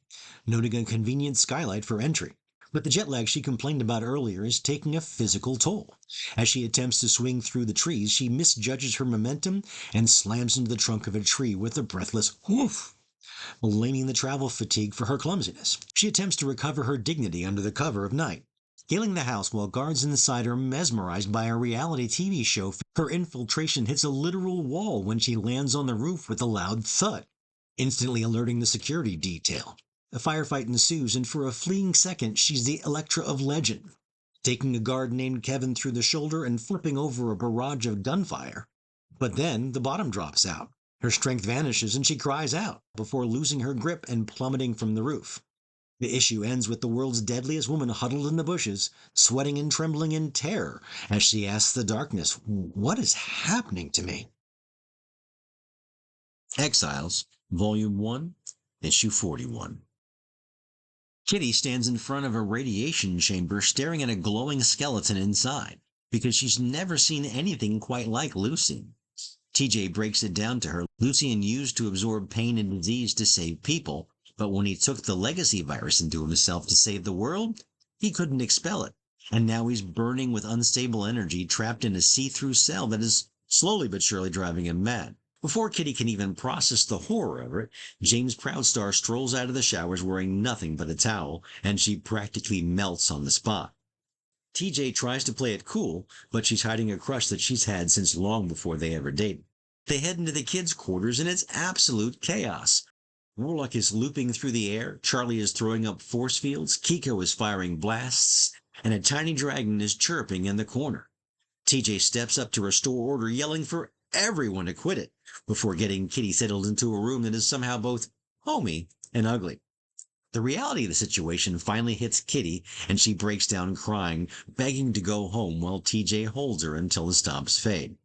noting a convenient skylight for entry. But the jet lag she complained about earlier is taking a physical toll. As she attempts to swing through the trees, she misjudges her momentum and slams into the trunk of a tree with a breathless whoof, blaming the travel fatigue for her clumsiness. She attempts to recover her dignity under the cover of night. Scaling the house while guards inside are mesmerized by a reality TV show, her infiltration hits a literal wall when she lands on the roof with a loud thud, instantly alerting the security detail. A firefight ensues, and for a fleeting second, she's the Elektra of legend, taking a guard named Kevin through the shoulder and flipping over a barrage of gunfire. But then the bottom drops out. Her strength vanishes and she cries out before losing her grip and plummeting from the roof. The issue ends with the world's deadliest woman huddled in the bushes, sweating and trembling in terror as she asks the darkness, "What is happening to me?" Exiles, Volume 1, Issue 41. Kitty stands in front of a radiation chamber staring at a glowing skeleton inside, because she's never seen anything quite like Lucian. TJ breaks it down to her. Lucian used to absorb pain and disease to save people, but when he took the legacy virus into himself to save the world, he couldn't expel it. And now he's burning with unstable energy trapped in a see-through cell that is slowly but surely driving him mad. Before Kitty can even process the horror of it, James Proudstar strolls out of the showers wearing nothing but a towel, and she practically melts on the spot. TJ tries to play it cool, but she's hiding a crush that she's had since long before they ever dated. They head into the kids' quarters and it's absolute chaos. Warlock is looping through the air, Charlie is throwing up force fields, Kiko is firing blasts, and a tiny dragon is chirping in the corner. TJ steps up to restore order, yelling for everyone to quit it, before getting Kitty settled into a room that is somehow both homey and ugly. The reality of the situation finally hits Kitty, and she breaks down crying, begging to go home while TJ holds her until the stomps fade.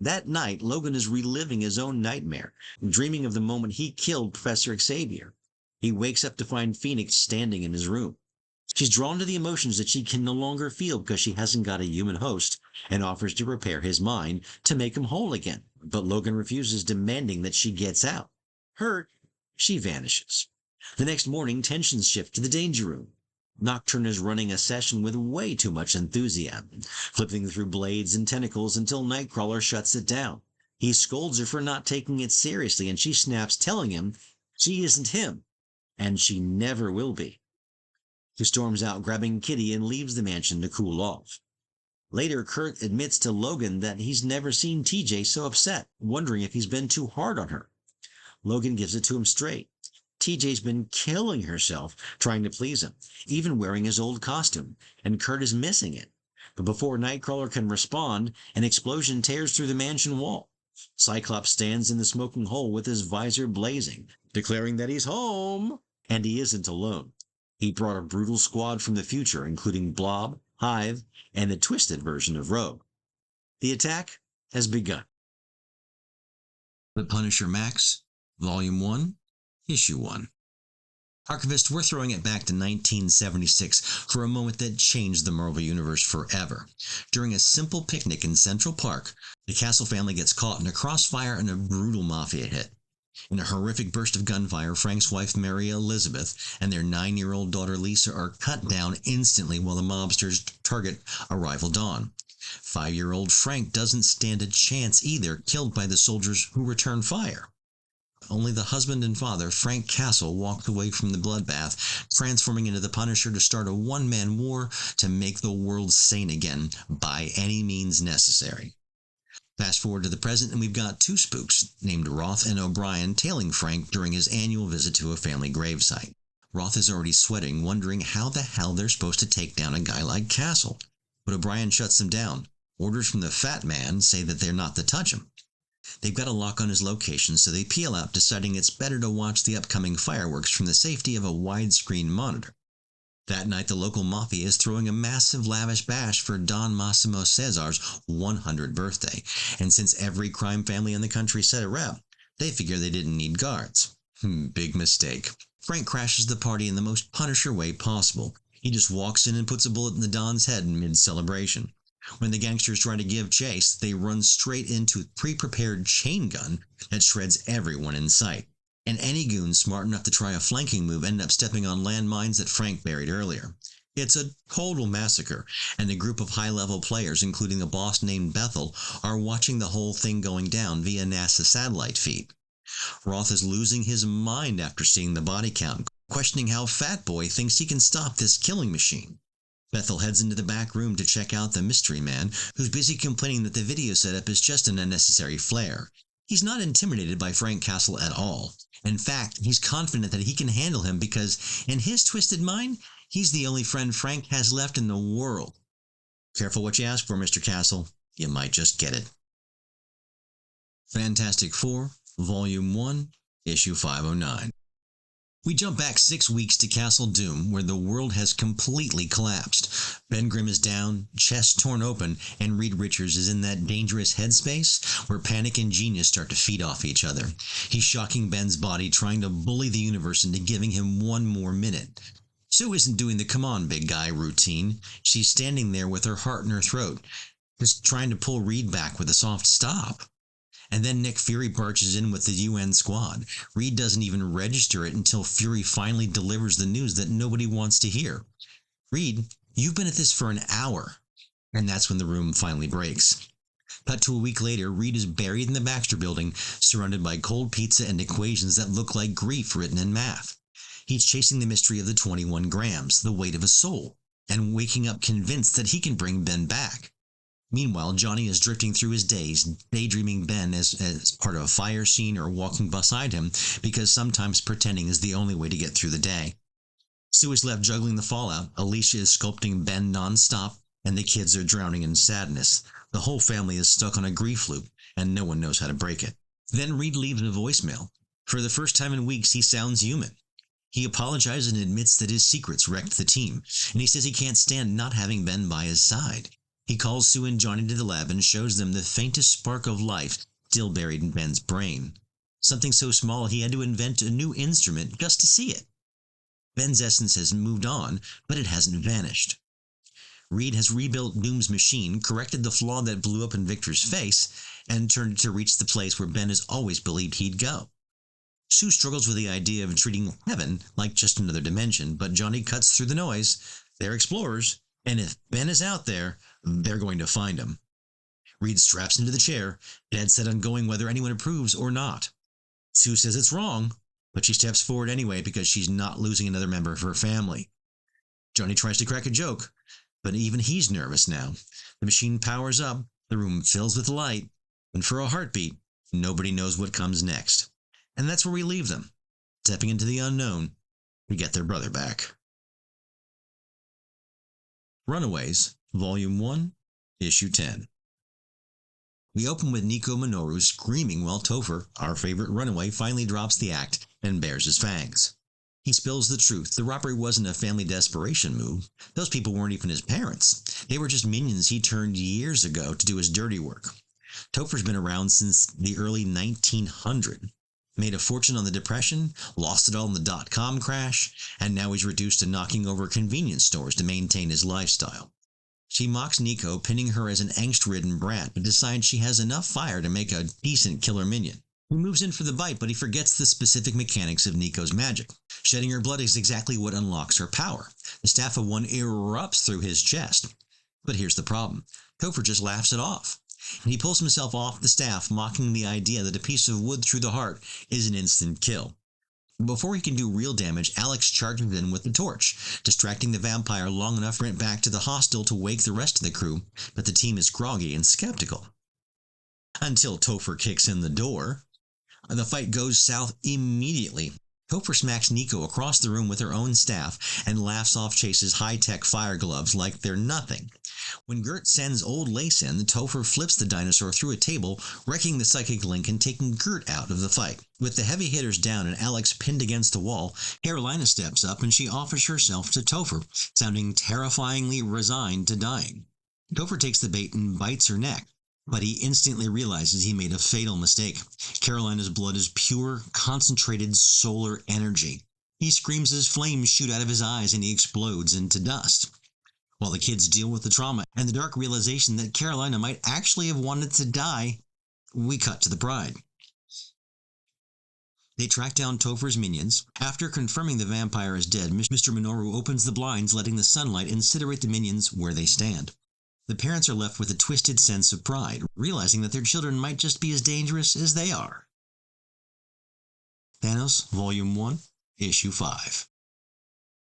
That night, Logan is reliving his own nightmare, dreaming of the moment he killed Professor Xavier. He wakes up to find Phoenix standing in his room. She's drawn to the emotions that she can no longer feel because she hasn't got a human host, and offers to repair his mind to make him whole again. But Logan refuses, demanding that she gets out. Hurt, she vanishes. The next morning, tensions shift to the danger room. Nocturne is running a session with way too much enthusiasm, flipping through blades and tentacles until Nightcrawler shuts it down. He scolds her for not taking it seriously, and she snaps, telling him she isn't him, and she never will be. He storms out, grabbing Kitty, and leaves the mansion to cool off. Later, Kurt admits to Logan that he's never seen TJ so upset, wondering if he's been too hard on her. Logan gives it to him straight. TJ's been killing herself trying to please him, even wearing his old costume, and Kurt is missing it. But before Nightcrawler can respond, an explosion tears through the mansion wall. Cyclops stands in the smoking hole with his visor blazing, declaring that he's home. And he isn't alone. He brought a brutal squad from the future, including Blob, Hive, and the twisted version of Rogue. The attack has begun. The Punisher Max, Volume 1, Issue 1. Archivist, we're throwing it back to 1976 for a moment that changed the Marvel Universe forever. During a simple picnic in Central Park, the Castle family gets caught in a crossfire and a brutal mafia hit. In a horrific burst of gunfire, Frank's wife Mary Elizabeth and their 9-year-old daughter Lisa are cut down instantly while the mobsters target a rival Dawn. 5-year-old Frank doesn't stand a chance either, killed by the soldiers who return fire. Only the husband and father, Frank Castle, walked away from the bloodbath, transforming into the Punisher to start a one-man war to make the world sane again by any means necessary. Fast forward to the present, and we've got two spooks named Roth and O'Brien tailing Frank during his annual visit to a family gravesite. Roth is already sweating, wondering how the hell they're supposed to take down a guy like Castle. But O'Brien shuts them down. Orders from the Fat Man say that they're not to touch him. They've got a lock on his location, so they peel out, deciding it's better to watch the upcoming fireworks from the safety of a widescreen monitor. That night, the local mafia is throwing a massive lavish bash for Don Massimo Cesar's 100th birthday, and since every crime family in the country set a rep, they figure they didn't need guards. Big mistake. Frank crashes the party in the most Punisher way possible. He just walks in and puts a bullet in the Don's head in mid-celebration. When the gangsters try to give chase, they run straight into a pre-prepared chain gun that shreds everyone in sight. And any goon smart enough to try a flanking move ended up stepping on landmines that Frank buried earlier. It's a total massacre, and a group of high-level players, including a boss named Bethel, are watching the whole thing going down via NASA satellite feed. Roth is losing his mind after seeing the body count, questioning how Fat Boy thinks he can stop this killing machine. Bethel heads into the back room to check out the mystery man, who's busy complaining that the video setup is just an unnecessary flare. He's not intimidated by Frank Castle at all. In fact, he's confident that he can handle him because, in his twisted mind, he's the only friend Frank has left in the world. Careful what you ask for, Mr. Castle. You might just get it. Fantastic Four, Volume 1, Issue 509. We jump back 6 weeks to Castle Doom, where the world has completely collapsed. Ben Grimm is down, chest torn open, and Reed Richards is in that dangerous headspace where panic and genius start to feed off each other. He's shocking Ben's body, trying to bully the universe into giving him one more minute. Sue isn't doing the "come on, big guy" routine. She's standing there with her heart in her throat, just trying to pull Reed back with a soft stop. And then Nick Fury barges in with the UN squad. Reed doesn't even register it until Fury finally delivers the news that nobody wants to hear. "Reed, you've been at this for an hour." And that's when the room finally breaks. Cut to a week later, Reed is buried in the Baxter Building, surrounded by cold pizza and equations that look like grief written in math. He's chasing the mystery of the 21 grams, the weight of a soul, and waking up convinced that he can bring Ben back. Meanwhile, Johnny is drifting through his days, daydreaming Ben as part of a fire scene or walking beside him, because sometimes pretending is the only way to get through the day. Sue is left juggling the fallout, Alicia is sculpting Ben nonstop, and the kids are drowning in sadness. The whole family is stuck on a grief loop, and no one knows how to break it. Then Reed leaves a voicemail. For the first time in weeks, he sounds human. He apologizes and admits that his secrets wrecked the team, and he says he can't stand not having Ben by his side. He calls Sue and Johnny to the lab and shows them the faintest spark of life still buried in Ben's brain. Something so small he had to invent a new instrument just to see it. Ben's essence has moved on, but it hasn't vanished. Reed has rebuilt Doom's machine, corrected the flaw that blew up in Victor's face, and turned it to reach the place where Ben has always believed he'd go. Sue struggles with the idea of treating heaven like just another dimension, but Johnny cuts through the noise. They're explorers, and if Ben is out there, they're going to find him. Reed straps into the chair, dead set on going whether anyone approves or not. Sue says it's wrong, but she steps forward anyway because she's not losing another member of her family. Johnny tries to crack a joke, but even he's nervous now. The machine powers up, the room fills with light, and for a heartbeat, nobody knows what comes next. And that's where we leave them, stepping into the unknown to get their brother back. Runaways, Volume 1, Issue 10. We open with Nico Minoru screaming while Topher, our favorite runaway, finally drops the act and bares his fangs. He spills the truth. The robbery wasn't a family desperation move. Those people weren't even his parents. They were just minions he turned years ago to do his dirty work. Topher's been around since the early 1900s. Made a fortune on the Depression, lost it all in the dot-com crash, and now he's reduced to knocking over convenience stores to maintain his lifestyle. She mocks Nico, pinning her as an angst-ridden brat, but decides she has enough fire to make a decent killer minion. He moves in for the bite, but he forgets the specific mechanics of Nico's magic. Shedding her blood is exactly what unlocks her power. The staff of one erupts through his chest. But here's the problem. Topher just laughs it off. And he pulls himself off the staff, mocking the idea that a piece of wood through the heart is an instant kill. Before he can do real damage, Alex charges in with the torch, distracting the vampire long enough to sprint back to the hostel to wake the rest of the crew, but the team is groggy and skeptical. Until Topher kicks in the door. The fight goes south immediately. Topher smacks Nico across the room with her own staff and laughs off Chase's high-tech fire gloves like they're nothing. When Gert sends old Lace in, Topher flips the dinosaur through a table, wrecking the psychic link and taking Gert out of the fight. With the heavy hitters down and Alex pinned against the wall, Carolina steps up and she offers herself to Topher, sounding terrifyingly resigned to dying. Topher takes the bait and bites her neck, but he instantly realizes he made a fatal mistake. Carolina's blood is pure, concentrated solar energy. He screams as flames shoot out of his eyes and he explodes into dust. While the kids deal with the trauma and the dark realization that Carolina might actually have wanted to die, we cut to the bride. They track down Topher's minions. After confirming the vampire is dead, Mr. Minoru opens the blinds, letting the sunlight incinerate the minions where they stand. The parents are left with a twisted sense of pride, realizing that their children might just be as dangerous as they are. Thanos, Volume 1, Issue 5.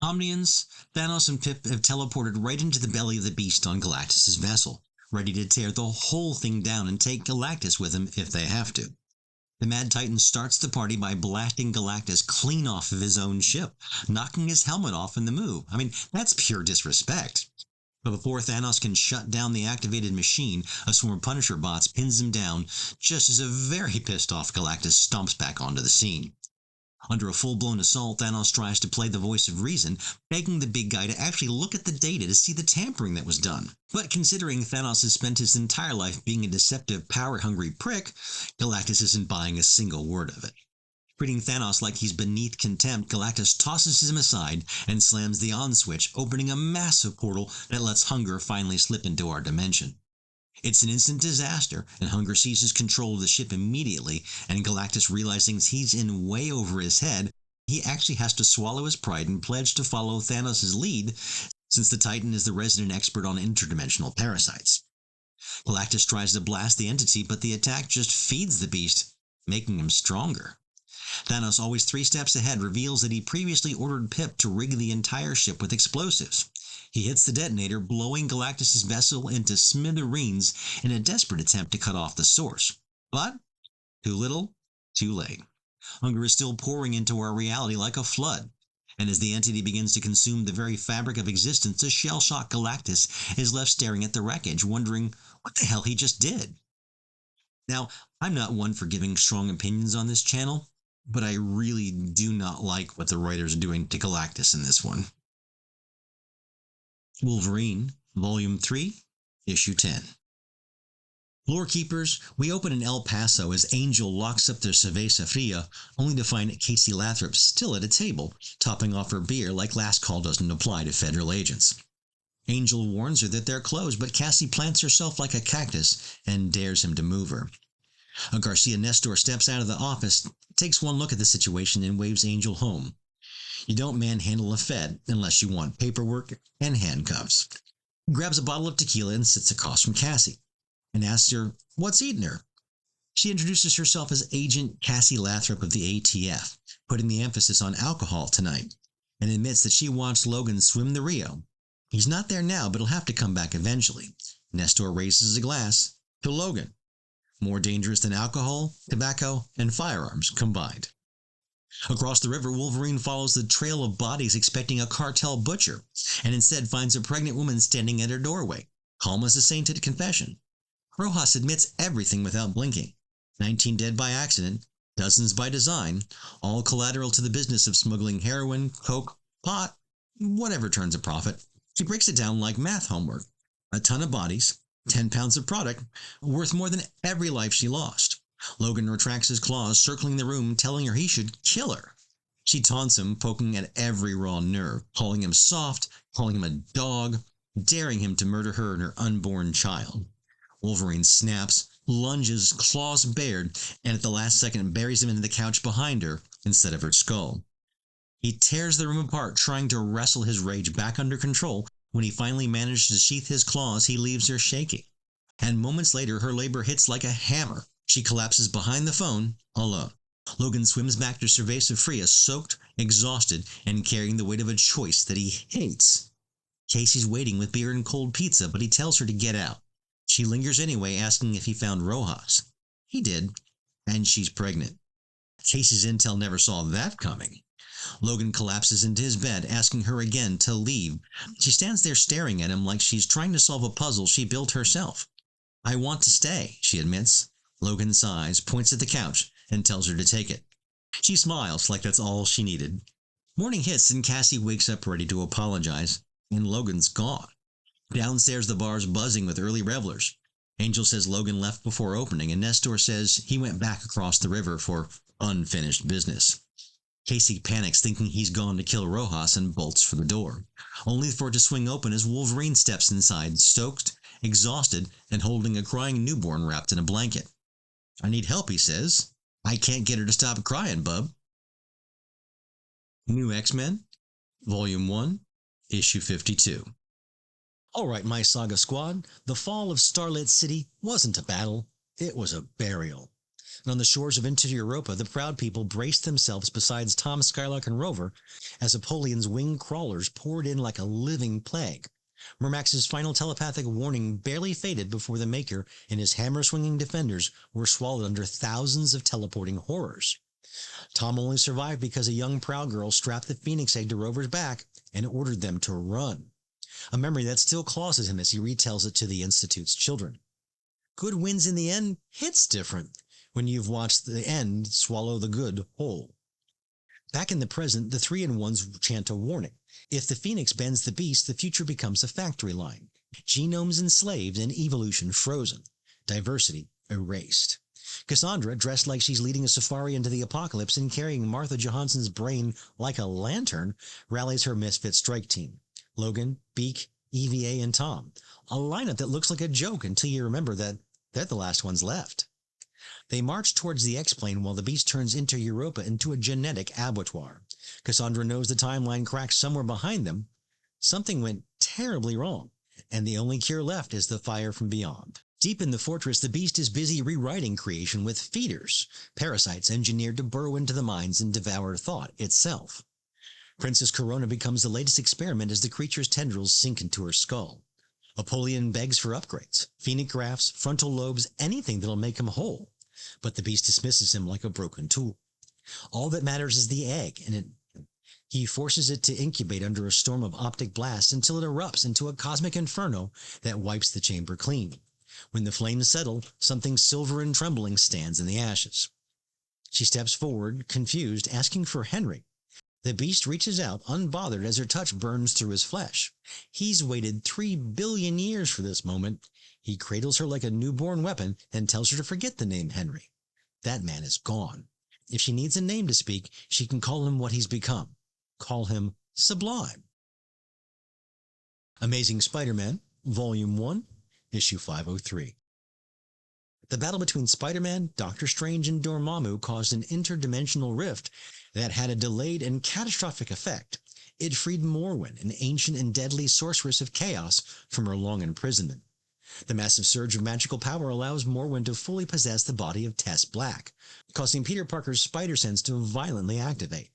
Omnians, Thanos and Pip have teleported right into the belly of the beast on Galactus' vessel, ready to tear the whole thing down and take Galactus with them if they have to. The Mad Titan starts the party by blasting Galactus clean off of his own ship, knocking his helmet off in the move. I mean, that's pure disrespect. But before Thanos can shut down the activated machine, a swarm of Punisher bots pins him down, just as a very pissed off Galactus stomps back onto the scene. Under a full-blown assault, Thanos tries to play the voice of reason, begging the big guy to actually look at the data to see the tampering that was done. But considering Thanos has spent his entire life being a deceptive, power-hungry prick, Galactus isn't buying a single word of it. Treating Thanos like he's beneath contempt, Galactus tosses him aside and slams the on switch, opening a massive portal that lets Hunger finally slip into our dimension. It's an instant disaster, and Hunger seizes control of the ship immediately, and Galactus, realizing he's in way over his head, he actually has to swallow his pride and pledge to follow Thanos' lead, since the Titan is the resident expert on interdimensional parasites. Galactus tries to blast the entity, but the attack just feeds the beast, making him stronger. Thanos, always 3 steps ahead, reveals that he previously ordered Pip to rig the entire ship with explosives. He hits the detonator, blowing Galactus' vessel into smithereens in a desperate attempt to cut off the source. But too little, too late. Hunger is still pouring into our reality like a flood. And as the entity begins to consume the very fabric of existence, the shell-shocked Galactus is left staring at the wreckage, wondering what the hell he just did. Now, I'm not one for giving strong opinions on this channel, but I really do not like what the writers are doing to Galactus in this one. Wolverine, Volume 3, Issue 10. Lore Keepers, we open in El Paso as Angel locks up their cerveza fria, only to find Casey Lathrop still at a table, topping off her beer like last call doesn't apply to federal agents. Angel warns her that they're closed, but Cassie plants herself like a cactus and dares him to move her. Garcia Nestor steps out of the office, takes one look at the situation, and waves Angel home. You don't manhandle a Fed unless you want paperwork and handcuffs. He grabs a bottle of tequila and sits across from Cassie and asks her what's eating her. She introduces herself as Agent Cassie Lathrop of the ATF, putting the emphasis on alcohol tonight, and admits that she watched Logan swim the Rio. He's not there now, but he'll have to come back eventually. Nestor raises a glass to Logan. More dangerous than alcohol, tobacco, and firearms combined. Across the river, Wolverine follows the trail of bodies expecting a cartel butcher, and instead finds a pregnant woman standing at her doorway, calm as a saint at confession. Rojas admits everything without blinking. 19 dead by accident, dozens by design, all collateral to the business of smuggling heroin, coke, pot, whatever turns a profit. He breaks it down like math homework. A ton of bodies, 10 pounds of product, worth more than every life she lost. Logan retracts his claws, circling the room, telling her he should kill her. She taunts him, poking at every raw nerve, calling him soft, calling him a dog, daring him to murder her and her unborn child. Wolverine snaps, lunges, claws bared, and at the last second buries him into the couch behind her instead of her skull. He tears the room apart, trying to wrestle his rage back under control. When he finally manages to sheath his claws, he leaves her shaking. And moments later, her labor hits like a hammer. She collapses behind the phone, alone. Logan swims back to Cerveza Fria, soaked, exhausted, and carrying the weight of a choice that he hates. Casey's waiting with beer and cold pizza, but he tells her to get out. She lingers anyway, asking if he found Rojas. He did, and she's pregnant. Casey's intel never saw that coming. Logan collapses into his bed, asking her again to leave. She stands there staring at him like she's trying to solve a puzzle she built herself. I want to stay, she admits. Logan sighs, points at the couch, and tells her to take it. She smiles like that's all she needed. Morning hits and Cassie wakes up ready to apologize, and Logan's gone. Downstairs the bar's buzzing with early revelers. Angel says Logan left before opening, and Nestor says he went back across the river for unfinished business. Casey panics, thinking he's gone to kill Rojas, and bolts for the door, only for it to swing open as Wolverine steps inside, stoked, exhausted, and holding a crying newborn wrapped in a blanket. I need help, he says. I can't get her to stop crying, bub. New X-Men, Volume 1, Issue 52. All right, my Saga squad, the fall of Starlit City wasn't a battle, it was a burial. And on the shores of Inter Europa, the proud people braced themselves beside Tom, Skylark, and Rover as Apollyon's winged crawlers poured in like a living plague. Mermax's final telepathic warning barely faded before the Maker and his hammer-swinging defenders were swallowed under thousands of teleporting horrors. Tom only survived because a young proud girl strapped the Phoenix egg to Rover's back and ordered them to run. A memory that still claws at him as he retells it to the Institute's children. Good wins in the end hits different when you've watched the end swallow the good whole. Back in the present, the 3-in-1s chant a warning. If the Phoenix bends the beast, the future becomes a factory line. Genomes enslaved and evolution frozen. Diversity erased. Cassandra, dressed like she's leading a safari into the apocalypse and carrying Martha Johansson's brain like a lantern, rallies her misfit strike team. Logan, Beak, EVA, and Tom. A lineup that looks like a joke until you remember that they're the last ones left. They march towards the X-Plane while the beast turns Inter Europa into a genetic abattoir. Cassandra knows the timeline cracks somewhere behind them. Something went terribly wrong, and the only cure left is the fire from beyond. Deep in the fortress, the beast is busy rewriting creation with feeders, parasites engineered to burrow into the minds and devour thought itself. Princess Corona becomes the latest experiment as the creature's tendrils sink into her skull. Apollyon begs for upgrades, phoenix grafts, frontal lobes, anything that'll make him whole. But the beast dismisses him like a broken tool. All that matters is the egg, and he forces it to incubate under a storm of optic blasts until it erupts into a cosmic inferno that wipes the chamber clean. When the flames settle, something silver and trembling stands in the ashes. She steps forward, confused, asking for Henry. The beast reaches out, unbothered, as her touch burns through his flesh. He's waited 3 billion years for this moment. He cradles her like a newborn weapon, then tells her to forget the name Henry. That man is gone. If she needs a name to speak, she can call him what he's become. Call him Sublime. Amazing Spider-Man, Volume 1, Issue 503. The battle between Spider-Man, Doctor Strange, and Dormammu caused an interdimensional rift that had a delayed and catastrophic effect. It freed Morwen, an ancient and deadly sorceress of chaos, from her long imprisonment. The massive surge of magical power allows Morwen to fully possess the body of Tess Black, causing Peter Parker's spider sense to violently activate.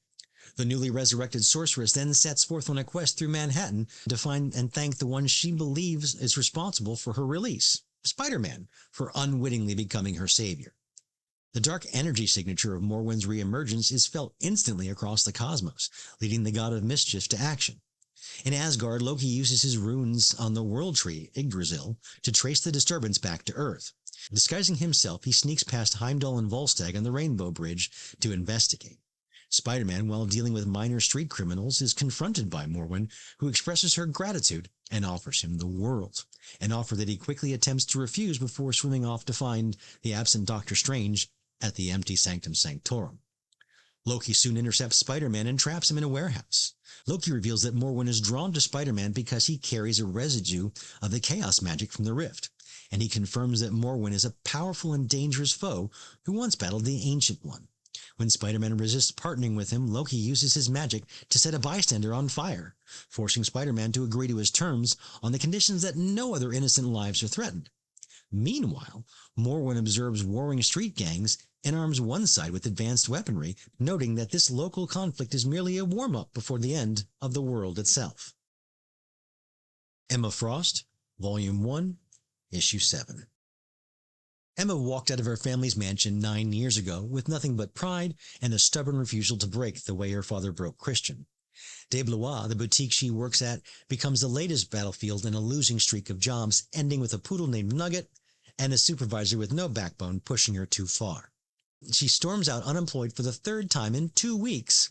The newly resurrected sorceress then sets forth on a quest through Manhattan to find and thank the one she believes is responsible for her release, Spider-Man, for unwittingly becoming her savior. The dark energy signature of Morwen's reemergence is felt instantly across the cosmos, leading the god of mischief to action. In Asgard, Loki uses his runes on the world tree, Yggdrasil, to trace the disturbance back to Earth. Disguising himself, he sneaks past Heimdall and Volstagg on the Rainbow Bridge to investigate. Spider-Man, while dealing with minor street criminals, is confronted by Morwen, who expresses her gratitude and offers him the world, an offer that he quickly attempts to refuse before swimming off to find the absent Doctor Strange at the empty Sanctum Sanctorum. Loki soon intercepts Spider-Man and traps him in a warehouse. Loki reveals that Morwen is drawn to Spider-Man because he carries a residue of the chaos magic from the rift, and he confirms that Morwen is a powerful and dangerous foe who once battled the Ancient One. When Spider-Man resists partnering with him, Loki uses his magic to set a bystander on fire, forcing Spider-Man to agree to his terms on the conditions that no other innocent lives are threatened. Meanwhile, Morwen observes warring street gangs and arms one side with advanced weaponry, noting that this local conflict is merely a warm-up before the end of the world itself. Emma Frost, Volume 1, Issue 7. Emma walked out of her family's mansion 9 years ago with nothing but pride and a stubborn refusal to break the way her father broke Christian. De Blois, the boutique she works at, becomes the latest battlefield in a losing streak of jobs, ending with a poodle named Nugget and a supervisor with no backbone pushing her too far. She storms out unemployed for the 3rd time in 2 weeks.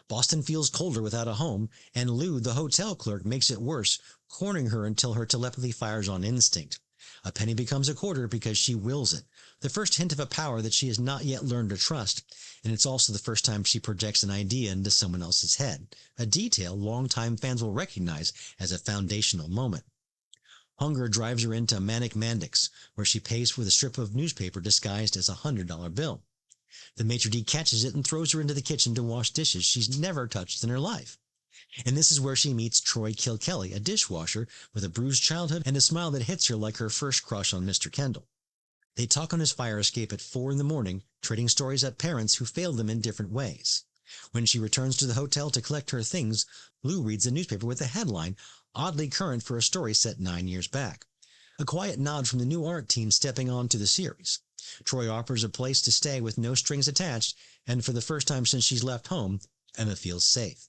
Boston feels colder without a home, and Lou, the hotel clerk, makes it worse, cornering her until her telepathy fires on instinct. A penny becomes a quarter because she wills it, the first hint of a power that she has not yet learned to trust, and it's also the first time she projects an idea into someone else's head, a detail longtime fans will recognize as a foundational moment. Hunger drives her into Manic Mandix, where she pays for the strip of newspaper disguised as a $100 bill. The maitre d' catches it and throws her into the kitchen to wash dishes she's never touched in her life. And this is where she meets Troy Kilkelly, a dishwasher with a bruised childhood and a smile that hits her like her first crush on Mr. Kendall. They talk on his fire escape at 4 in the morning, trading stories at parents who failed them in different ways. When she returns to the hotel to collect her things, Lou reads the newspaper with a headline, oddly current for a story set 9 years back. A quiet nod from the new art team stepping on to the series. Troy offers a place to stay with no strings attached, and for the first time since she's left home, Emma feels safe.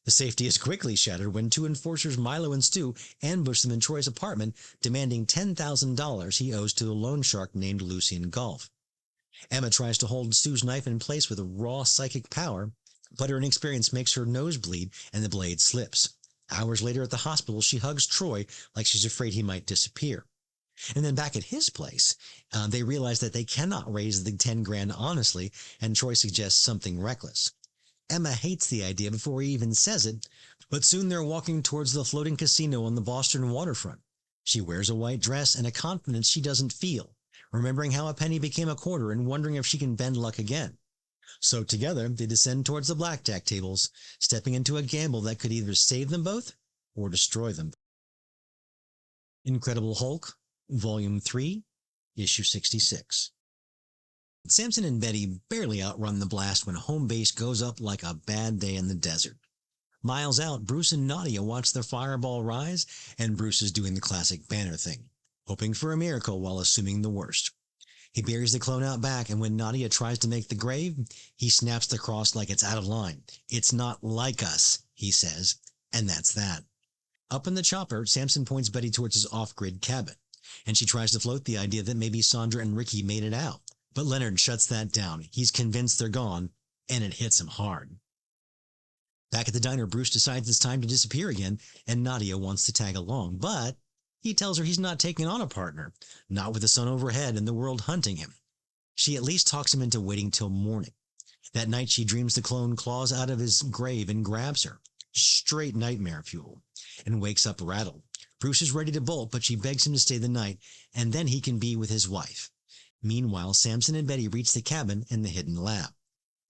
The safety is quickly shattered when 2 enforcers, Milo and Stu, ambush them in Troy's apartment, demanding $10,000 he owes to a loan shark named Lucian Golf. Emma tries to hold Stu's knife in place with a raw psychic power, but her inexperience makes her nose bleed and the blade slips. Hours later at the hospital, she hugs Troy like she's afraid he might disappear. And then back at his place, they realize that they cannot raise the 10 grand honestly, and Troy suggests something reckless. Emma hates the idea before he even says it, but soon they're walking towards the floating casino on the Boston waterfront. She wears a white dress and a confidence she doesn't feel, remembering how a penny became a quarter and wondering if she can bend luck again. So together, they descend towards the blackjack tables, stepping into a gamble that could either save them both or destroy them. Incredible Hulk, Volume 3, Issue 66. Samson and Betty barely outrun the blast when home base goes up like a bad day in the desert. Miles out, Bruce and Nadia watch the fireball rise, and Bruce is doing the classic Banner thing, hoping for a miracle while assuming the worst. He buries the clone out back, and when Nadia tries to make the grave, he snaps the cross like it's out of line. "It's not like us," he says, and that's that. Up in the chopper, Samson points Betty towards his off-grid cabin, and she tries to float the idea that maybe Sandra and Ricky made it out. But Leonard shuts that down. He's convinced they're gone, and it hits him hard. Back at the diner, Bruce decides it's time to disappear again, and Nadia wants to tag along, but he tells her he's not taking on a partner, not with the sun overhead and the world hunting him. She at least talks him into waiting till morning. That night she dreams the clone claws out of his grave and grabs her. Straight nightmare fuel. And wakes up rattled. Bruce is ready to bolt, but she begs him to stay the night, and then he can be with his wife. Meanwhile, Samson and Betty reach the cabin and the hidden lab.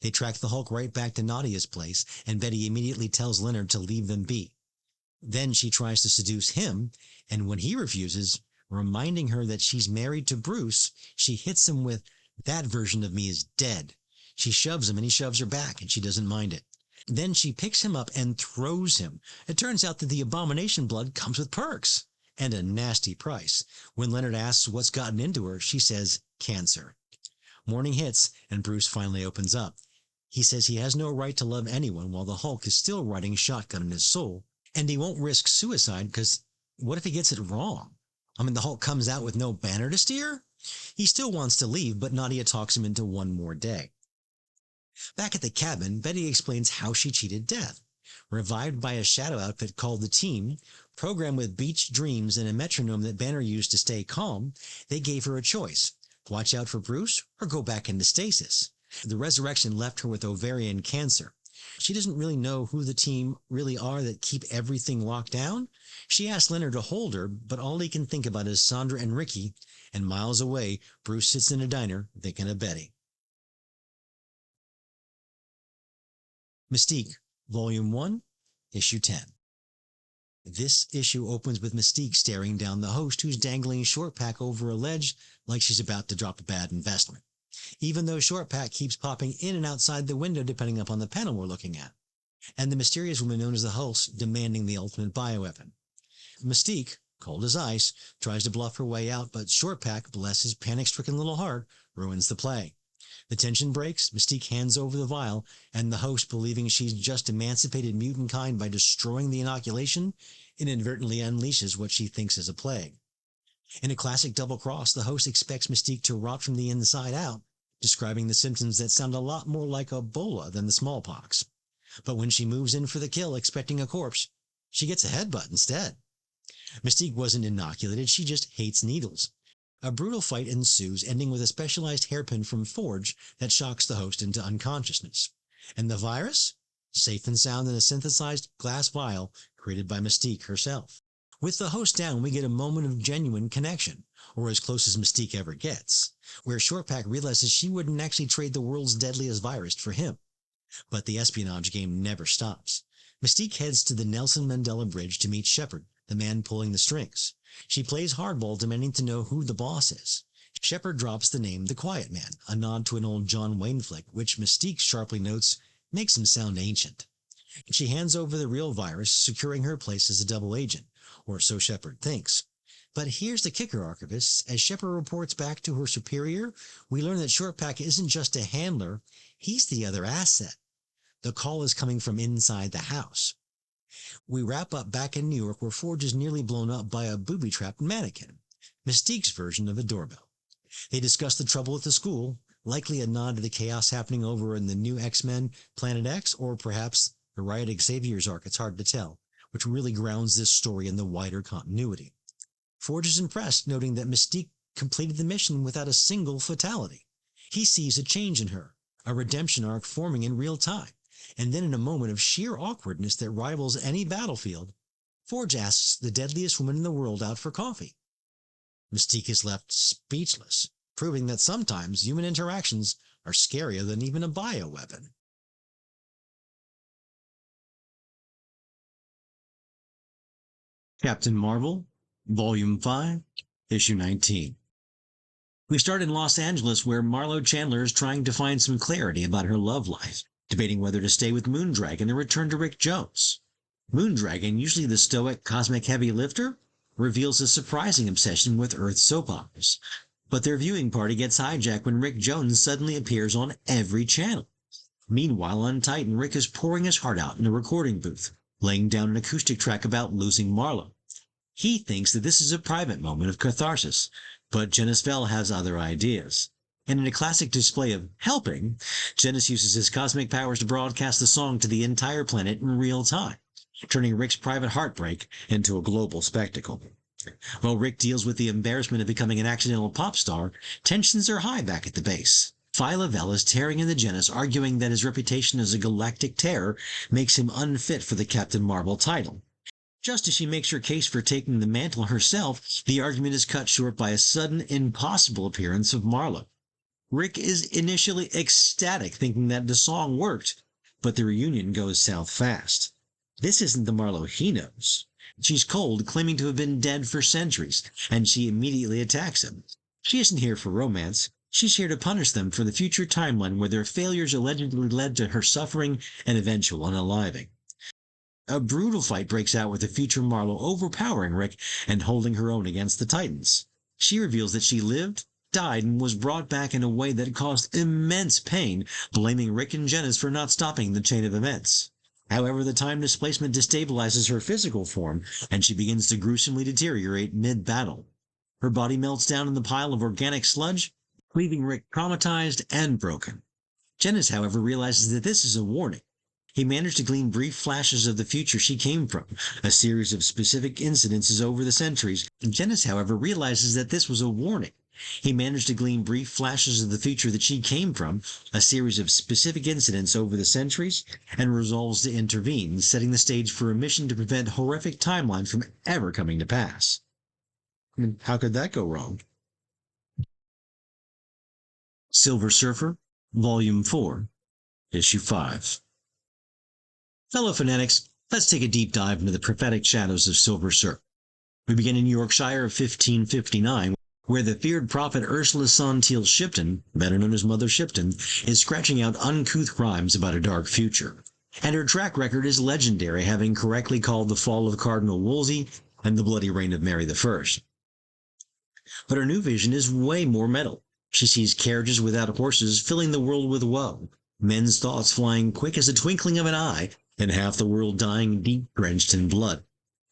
They track the Hulk right back to Nadia's place, and Betty immediately tells Leonard to leave them be. Then she tries to seduce him, and when he refuses, reminding her that she's married to Bruce, she hits him with, "That version of me is dead." She shoves him and he shoves her back, and she doesn't mind it. Then she picks him up and throws him. It turns out that the abomination blood comes with perks, and a nasty price. When Leonard asks what's gotten into her, she says, "Cancer." Morning hits, and Bruce finally opens up. He says he has no right to love anyone while the Hulk is still riding shotgun in his soul, and he won't risk suicide because what if he gets it wrong? The Hulk comes out with no banner to steer? He still wants to leave, but Nadia talks him into one more day. Back at the cabin, Betty explains how she cheated death. Revived by a shadow outfit called the Team, programmed with beach dreams and a metronome that Banner used to stay calm, they gave her a choice: watch out for Bruce or go back into stasis. The resurrection left her with ovarian cancer. She doesn't really know who the Team really are that keep everything locked down. She asks Leonard to hold her, but all he can think about is Sandra and Ricky, and miles away, Bruce sits in a diner thinking of Betty. Mystique, Volume 1, Issue 10. This issue opens with Mystique staring down the host who's dangling Shortpack over a ledge like she's about to drop a bad investment, even though Shortpack keeps popping in and outside the window depending upon the panel we're looking at, and the mysterious woman known as the Hulse demanding the ultimate bioweapon. Mystique, cold as ice, tries to bluff her way out, but Shortpack, bless his panic-stricken little heart, ruins the play. The tension breaks, Mystique hands over the vial, and the host, believing she's just emancipated mutant kind by destroying the inoculation, inadvertently unleashes what she thinks is a plague. In a classic double cross, the host expects Mystique to rot from the inside out, describing the symptoms that sound a lot more like Ebola than the smallpox. But when she moves in for the kill expecting a corpse, she gets a headbutt instead. Mystique wasn't inoculated, she just hates needles. A brutal fight ensues, ending with a specialized hairpin from Forge that shocks the host into unconsciousness. And the virus? Safe and sound in a synthesized glass vial created by Mystique herself. With the host down, we get a moment of genuine connection, or as close as Mystique ever gets, where Shortpack realizes she wouldn't actually trade the world's deadliest virus for him. But the espionage game never stops. Mystique heads to the Nelson Mandela Bridge to meet Shepard, the man pulling the strings. She plays hardball, demanding to know who the boss is. Shepard drops the name The Quiet Man, a nod to an old John Wayne flick, which Mystique sharply notes makes him sound ancient. She hands over the real virus, securing her place as a double agent, or so Shepard thinks. But here's the kicker, Archivist. As Shepard reports back to her superior, we learn that Shortpack isn't just a handler, he's the other asset. The call is coming from inside the house. We wrap up back in New York, where Forge is nearly blown up by a booby-trapped mannequin, Mystique's version of a doorbell. They discuss the trouble at the school, likely a nod to the chaos happening over in the new X-Men Planet X, or perhaps the Riot Xavier's arc, it's hard to tell, which really grounds this story in the wider continuity. Forge is impressed, noting that Mystique completed the mission without a single fatality. He sees a change in her, a redemption arc forming in real time. And then in a moment of sheer awkwardness that rivals any battlefield, Forge asks the deadliest woman in the world out for coffee. Mystique is left speechless, proving that sometimes human interactions are scarier than even a bioweapon. Captain Marvel, Volume 5, Issue 19. We start in Los Angeles, where Marlo Chandler is trying to find some clarity about her love life, debating whether to stay with Moondragon or return to Rick Jones. Moondragon, usually the stoic, cosmic heavy lifter, reveals a surprising obsession with Earth soap operas. But their viewing party gets hijacked when Rick Jones suddenly appears on every channel. Meanwhile, on Titan, Rick is pouring his heart out in a recording booth, laying down an acoustic track about losing Marlowe. He thinks that this is a private moment of catharsis, but Genis Vell has other ideas. And in a classic display of helping, Genis uses his cosmic powers to broadcast the song to the entire planet in real time, turning Rick's private heartbreak into a global spectacle. While Rick deals with the embarrassment of becoming an accidental pop star, tensions are high back at the base. Phyla Vell is tearing into Genis, arguing that his reputation as a galactic terror makes him unfit for the Captain Marvel title. Just as she makes her case for taking the mantle herself, the argument is cut short by a sudden, impossible appearance of Marlowe. Rick is initially ecstatic, thinking that the song worked, but the reunion goes south fast. This isn't the Marlowe he knows. She's cold, claiming to have been dead for centuries, and she immediately attacks him. She isn't here for romance. She's here to punish them for the future timeline where their failures allegedly led to her suffering and eventual unaliving. A brutal fight breaks out with the future Marlowe overpowering Rick and holding her own against the Titans. She reveals that she lived, died, and was brought back in a way that caused immense pain, blaming Rick and Genis for not stopping the chain of events. However, the time displacement destabilizes her physical form, and she begins to gruesomely deteriorate mid-battle. Her body melts down in the pile of organic sludge, leaving Rick traumatized and broken. Genis, however, realizes that this is a warning. He managed to glean brief flashes of the future she came from, a series of specific incidences over the centuries. Genis, however, realizes that this was a warning. He managed to glean brief flashes of the future that she came from, a series of specific incidents over the centuries, and resolves to intervene, setting the stage for a mission to prevent horrific timelines from ever coming to pass. How could that go wrong? Silver Surfer, Volume 4, Issue 5. Fellow fanatics, let's take a deep dive into the prophetic shadows of Silver Surfer. We begin in Yorkshire of 1559, where the feared prophet Ursula Sontiel Shipton, better known as Mother Shipton, is scratching out uncouth rhymes about a dark future. And her track record is legendary, having correctly called the fall of Cardinal Wolsey and the bloody reign of Mary I. But her new vision is way more metal. She sees carriages without horses filling the world with woe, men's thoughts flying quick as the twinkling of an eye, and half the world dying deep drenched in blood.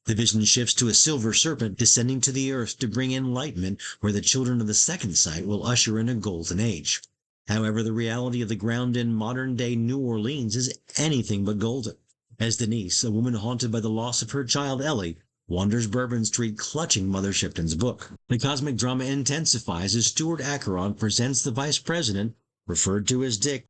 The vision shifts to a silver serpent descending to the earth to bring enlightenment where the children of the second sight will usher in a golden age. However, the reality of the ground in modern-day New Orleans is anything but golden, as Denise, a woman haunted by the loss of her child Ellie, wanders Bourbon Street clutching Mother Shipton's book. The cosmic drama intensifies as Stuart Acheron presents the vice president, referred to as Dick,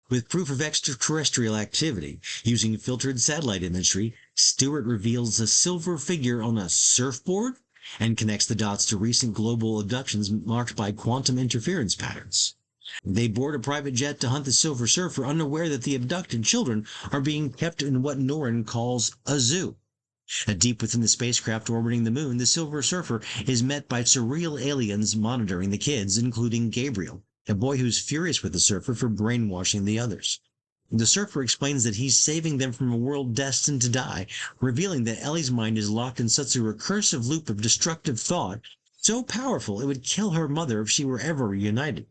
with proof of extraterrestrial activity. Using filtered satellite imagery, Stewart reveals a silver figure on a surfboard and connects the dots to recent global abductions marked by quantum interference patterns. They board a private jet to hunt the Silver Surfer, unaware that the abducted children are being kept in what Norrin calls a zoo. Deep within the spacecraft orbiting the moon, the Silver Surfer is met by surreal aliens monitoring the kids, including Gabriel, a boy who's furious with the Surfer for brainwashing the others. The Surfer explains that he's saving them from a world destined to die, revealing that Ellie's mind is locked in such a recursive loop of destructive thought, so powerful it would kill her mother if she were ever reunited.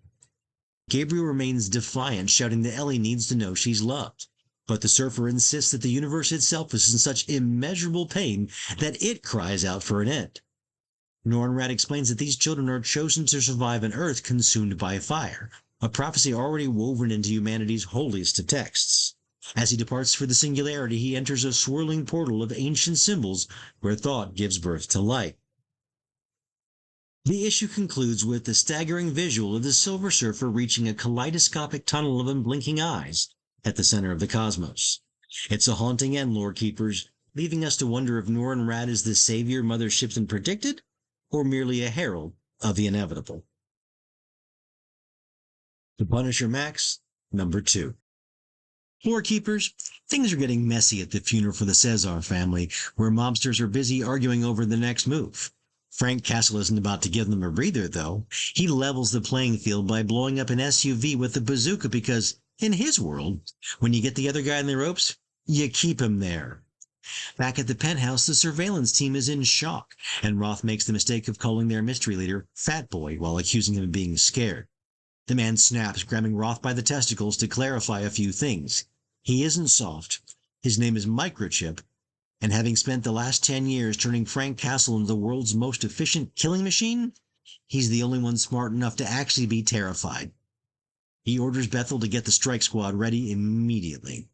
Gabriel remains defiant, shouting that Ellie needs to know she's loved. But the Surfer insists that the universe itself is in such immeasurable pain that it cries out for an end. Nornrad explains that these children are chosen to survive an Earth consumed by fire, a prophecy already woven into humanity's holiest of texts. As he departs for the singularity, he enters a swirling portal of ancient symbols where thought gives birth to light. The issue concludes with the staggering visual of the Silver Surfer reaching a kaleidoscopic tunnel of unblinking eyes at the center of the cosmos. It's a haunting end, lore keepers, leaving us to wonder if Norrin Radd is the savior Mother Shipton predicted, or merely a herald of the inevitable. The Punisher Max, number 2. Lore keepers, things are getting messy at the funeral for the Cesar family, where mobsters are busy arguing over the next move. Frank Castle isn't about to give them a breather, though. He levels the playing field by blowing up an SUV with a bazooka because, in his world, when you get the other guy in the ropes, you keep him there. Back at the penthouse, the surveillance team is in shock, and Roth makes the mistake of calling their mystery leader Fat Boy while accusing him of being scared. The man snaps, grabbing Roth by the testicles to clarify a few things. He isn't soft. His name is Microchip, and having spent the last 10 years turning Frank Castle into the world's most efficient killing machine, he's the only one smart enough to actually be terrified. He orders Bethel to get the strike squad ready immediately.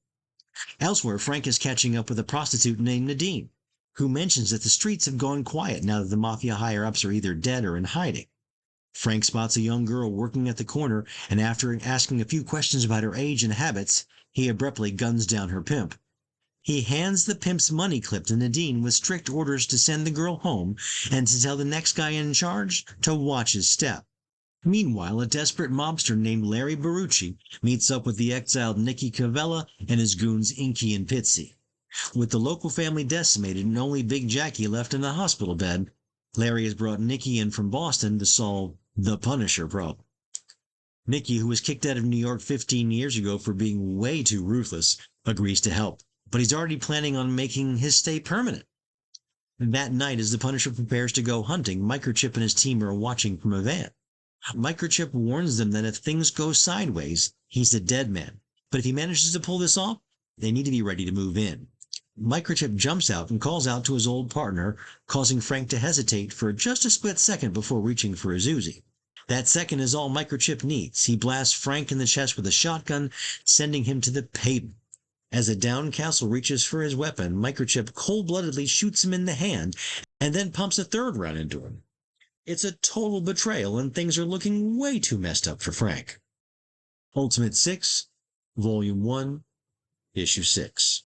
Elsewhere, Frank is catching up with a prostitute named Nadine, who mentions that the streets have gone quiet now that the mafia higher-ups are either dead or in hiding. Frank spots a young girl working at the corner, and after asking a few questions about her age and habits, he abruptly guns down her pimp. He hands the pimp's money clip to Nadine with strict orders to send the girl home and to tell the next guy in charge to watch his step. Meanwhile, a desperate mobster named Larry Barucci meets up with the exiled Nicky Cavella and his goons Inky and Pitsy. With the local family decimated and only Big Jackie left in the hospital bed, Larry has brought Nicky in from Boston to solve the Punisher problem. Nicky, who was kicked out of New York 15 years ago for being way too ruthless, agrees to help, but he's already planning on making his stay permanent. That night, as the Punisher prepares to go hunting, Microchip and his team are watching from a van. Microchip warns them that if things go sideways, he's a dead man. But if he manages to pull this off, they need to be ready to move in. Microchip jumps out and calls out to his old partner, causing Frank to hesitate for just a split second before reaching for his Uzi. That second is all Microchip needs. He blasts Frank in the chest with a shotgun, sending him to the pavement. As a downed Castle reaches for his weapon, Microchip cold-bloodedly shoots him in the hand and then pumps a third round into him. It's a total betrayal, and things are looking way too messed up for Frank. Ultimate 6, Volume 1, Issue 6.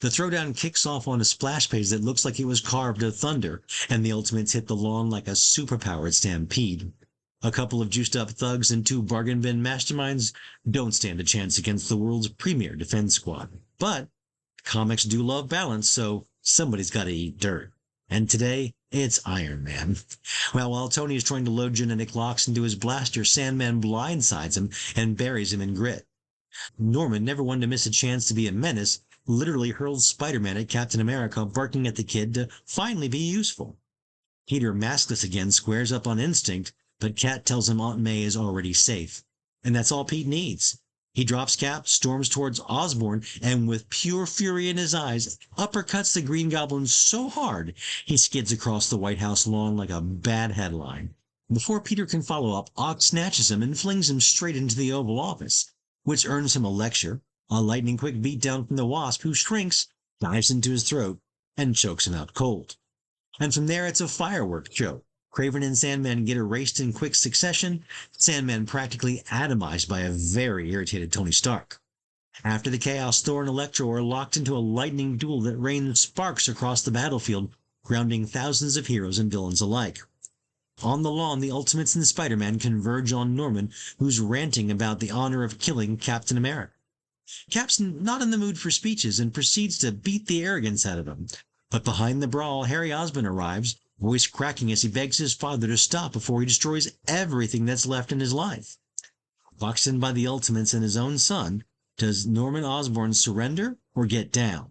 The throwdown kicks off on a splash page that looks like it was carved of thunder, and the Ultimates hit the lawn like a superpowered stampede. A couple of juiced-up thugs and 2 bargain bin masterminds don't stand a chance against the world's premier defense squad. But comics do love balance, so somebody's got to eat dirt. And today, it's Iron Man. Well, while Tony is trying to load genetic locks into his blaster, Sandman blindsides him and buries him in grit. Norman, never one to miss a chance to be a menace, literally hurls Spider-Man at Captain America, barking at the kid to finally be useful. Peter, maskless again, squares up on instinct, but Cat tells him Aunt May is already safe. And that's all Pete needs. He drops Cap, storms towards Osborn, and with pure fury in his eyes, uppercuts the Green Goblin so hard he skids across the White House lawn like a bad headline. Before Peter can follow up, Ock snatches him and flings him straight into the Oval Office, which earns him a lecture, a lightning-quick beatdown from the Wasp, who shrinks, dives into his throat, and chokes him out cold. And from there it's a fireworks show. Kraven and Sandman get erased in quick succession, Sandman practically atomized by a very irritated Tony Stark. After the chaos, Thor and Electro are locked into a lightning duel that rains sparks across the battlefield, grounding thousands of heroes and villains alike. On the lawn, the Ultimates and Spider-Man converge on Norman, who's ranting about the honor of killing Captain America. Cap's not in the mood for speeches and proceeds to beat the arrogance out of him. But behind the brawl, Harry Osborn arrives, voice cracking as he begs his father to stop before he destroys everything that's left in his life. Boxed in by the Ultimates and his own son, does Norman Osborn surrender or get down?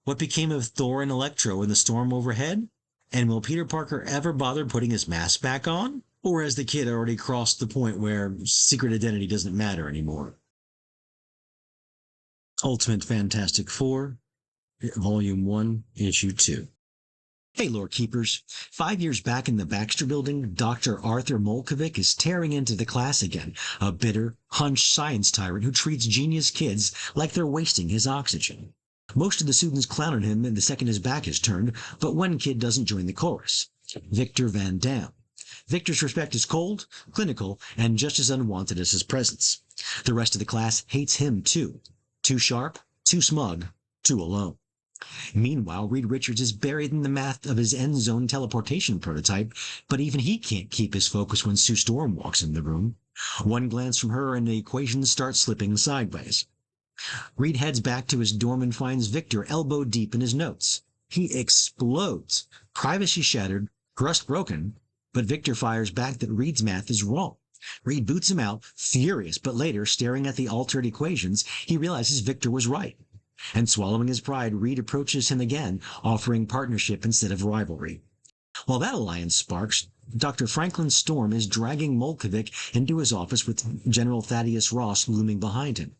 What became of Thor and Electro in the storm overhead? And will Peter Parker ever bother putting his mask back on? Or has the kid already crossed the point where secret identity doesn't matter anymore? Ultimate Fantastic Four, Volume 1, Issue 2. Hey, lore keepers. 5 years back in the Baxter Building, Dr. Arthur Molkovic is tearing into the class again, a bitter, hunched science tyrant who treats genius kids like they're wasting his oxygen. Most of the students clown at him the second his back is turned, but one kid doesn't join the chorus. Victor Van Dam. Victor's respect is cold, clinical, and just as unwanted as his presence. The rest of the class hates him too. Too sharp, too smug, too alone. Meanwhile, Reed Richards is buried in the math of his end zone teleportation prototype, but even he can't keep his focus when Sue Storm walks in the room. One glance from her and the equations start slipping sideways. Reed heads back to his dorm and finds Victor elbow deep in his notes. He explodes, privacy shattered, crust broken, but Victor fires back that Reed's math is wrong. Reed boots him out, furious, but later, staring at the altered equations, he realizes Victor was right. And swallowing his pride, Reed approaches him again, offering partnership instead of rivalry. While that alliance sparks, Dr. Franklin Storm is dragging Molkovic into his office with General Thaddeus Ross looming behind him.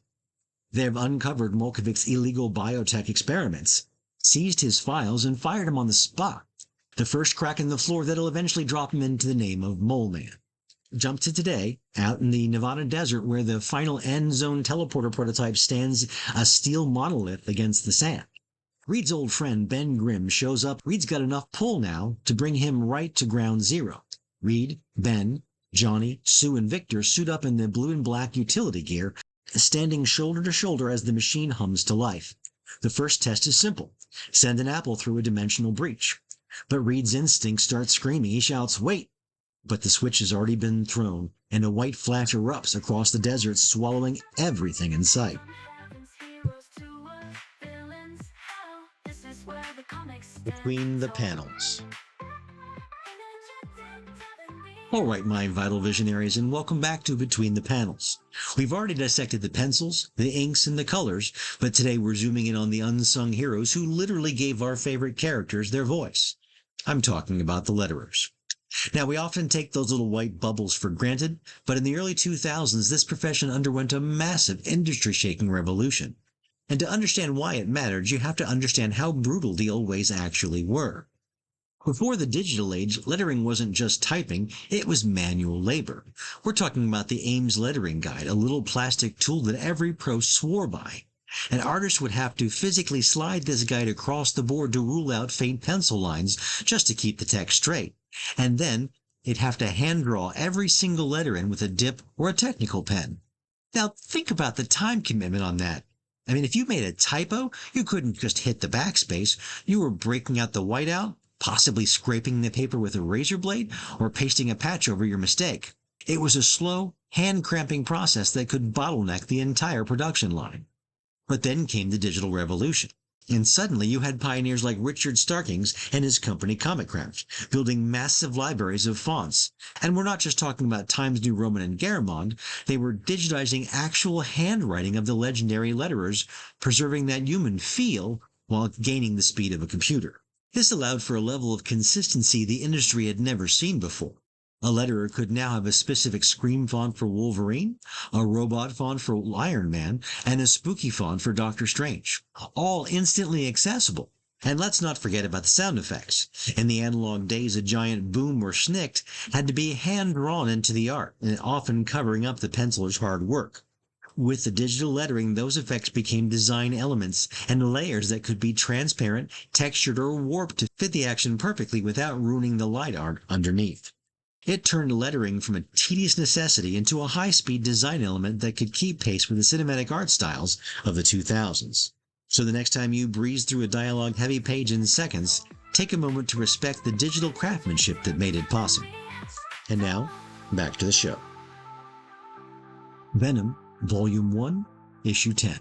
They have uncovered Molkovic's illegal biotech experiments, seized his files, and fired him on the spot. The first crack in the floor that'll eventually drop him into the name of Mole Man. Jump to today, out in the Nevada desert where the final end zone teleporter prototype stands a steel monolith against the sand. Reed's old friend Ben Grimm shows up. Reed's got enough pull now to bring him right to ground zero. Reed, Ben, Johnny, Sue, and Victor suit up in the blue and black utility gear, standing shoulder to shoulder as the machine hums to life. The first test is simple. Send an apple through a dimensional breach. But Reed's instinct starts screaming. He shouts, "Wait!" But the switch has already been thrown, and a white flash erupts across the desert, swallowing everything in sight. Between the panels. Alright, my vital visionaries, and welcome back to Between the Panels. We've already dissected the pencils, the inks, and the colors, but today we're zooming in on the unsung heroes who literally gave our favorite characters their voice. I'm talking about the letterers. Now, we often take those little white bubbles for granted, but in the early 2000s, this profession underwent a massive industry-shaking revolution. And to understand why it mattered, you have to understand how brutal the old ways actually were. Before the digital age, lettering wasn't just typing, it was manual labor. We're talking about the Ames lettering guide, a little plastic tool that every pro swore by. An artist would have to physically slide this guide across the board to rule out faint pencil lines just to keep the text straight. And then they'd have to hand draw every single letter in with a dip or a technical pen. Now think about the time commitment on that. I mean, if you made a typo, you couldn't just hit the backspace. You were breaking out the whiteout, possibly scraping the paper with a razor blade, or pasting a patch over your mistake. It was a slow, hand-cramping process that could bottleneck the entire production line. But then came the digital revolution. And suddenly you had pioneers like Richard Starkings and his company Comic Craft, building massive libraries of fonts. And we're not just talking about Times New Roman and Garamond, they were digitizing actual handwriting of the legendary letterers, preserving that human feel while gaining the speed of a computer. This allowed for a level of consistency the industry had never seen before. A letterer could now have a specific scream font for Wolverine, a robot font for Iron Man, and a spooky font for Doctor Strange, all instantly accessible. And let's not forget about the sound effects. In the analog days, a giant boom or snikt had to be hand-drawn into the art, and often covering up the penciler's hard work. With the digital lettering, those effects became design elements and layers that could be transparent, textured, or warped to fit the action perfectly without ruining the light art underneath. It turned lettering from a tedious necessity into a high-speed design element that could keep pace with the cinematic art styles of the 2000s. So the next time you breeze through a dialogue-heavy page in seconds, take a moment to respect the digital craftsmanship that made it possible. And now, back to the show. Venom, Volume 1, Issue 10.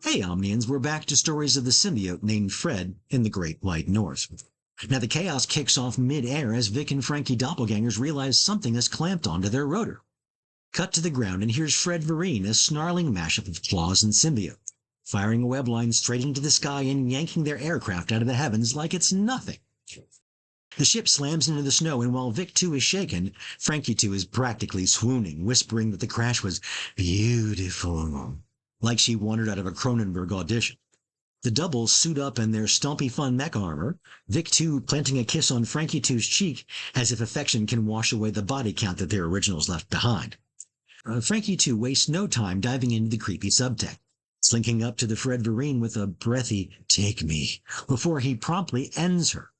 Hey Omnians, we're back to stories of the symbiote named Fred in the Great White North. Now the chaos kicks off mid-air as Vic and Frankie doppelgangers realize something is clamped onto their rotor. Cut to the ground and here's Fred Vereen, a snarling mashup of claws and symbiote, firing a web line straight into the sky and yanking their aircraft out of the heavens like it's nothing. The ship slams into the snow, and while Vic 2 is shaken, Frankie 2 is practically swooning, whispering that the crash was beautiful, like she wandered out of a Cronenberg audition. The doubles suit up in their stompy fun mech armor, Vic 2 planting a kiss on Frankie 2's cheek as if affection can wash away the body count that their originals left behind. Frankie 2 wastes no time diving into the creepy subtext, slinking up to the Fred Vereen with a breathy, "Take me," before he promptly ends her.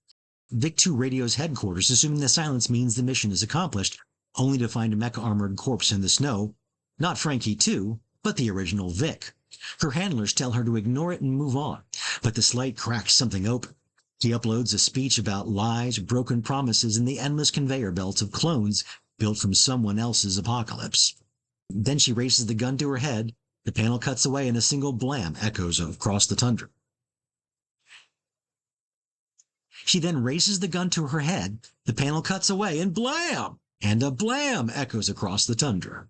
Vic 2 radios headquarters, assuming the silence means the mission is accomplished, only to find a mech-armored corpse in the snow. Not Frankie 2, but the original Vic. Her handlers tell her to ignore it and move on, but the Slate cracks something open. He uploads a speech about lies, broken promises, and the endless conveyor belts of clones built from someone else's apocalypse. Then she races the gun to her head. The panel cuts away and a single blam echoes across the tundra. She then raises the gun to her head, the panel cuts away, and blam! And a blam echoes across the tundra.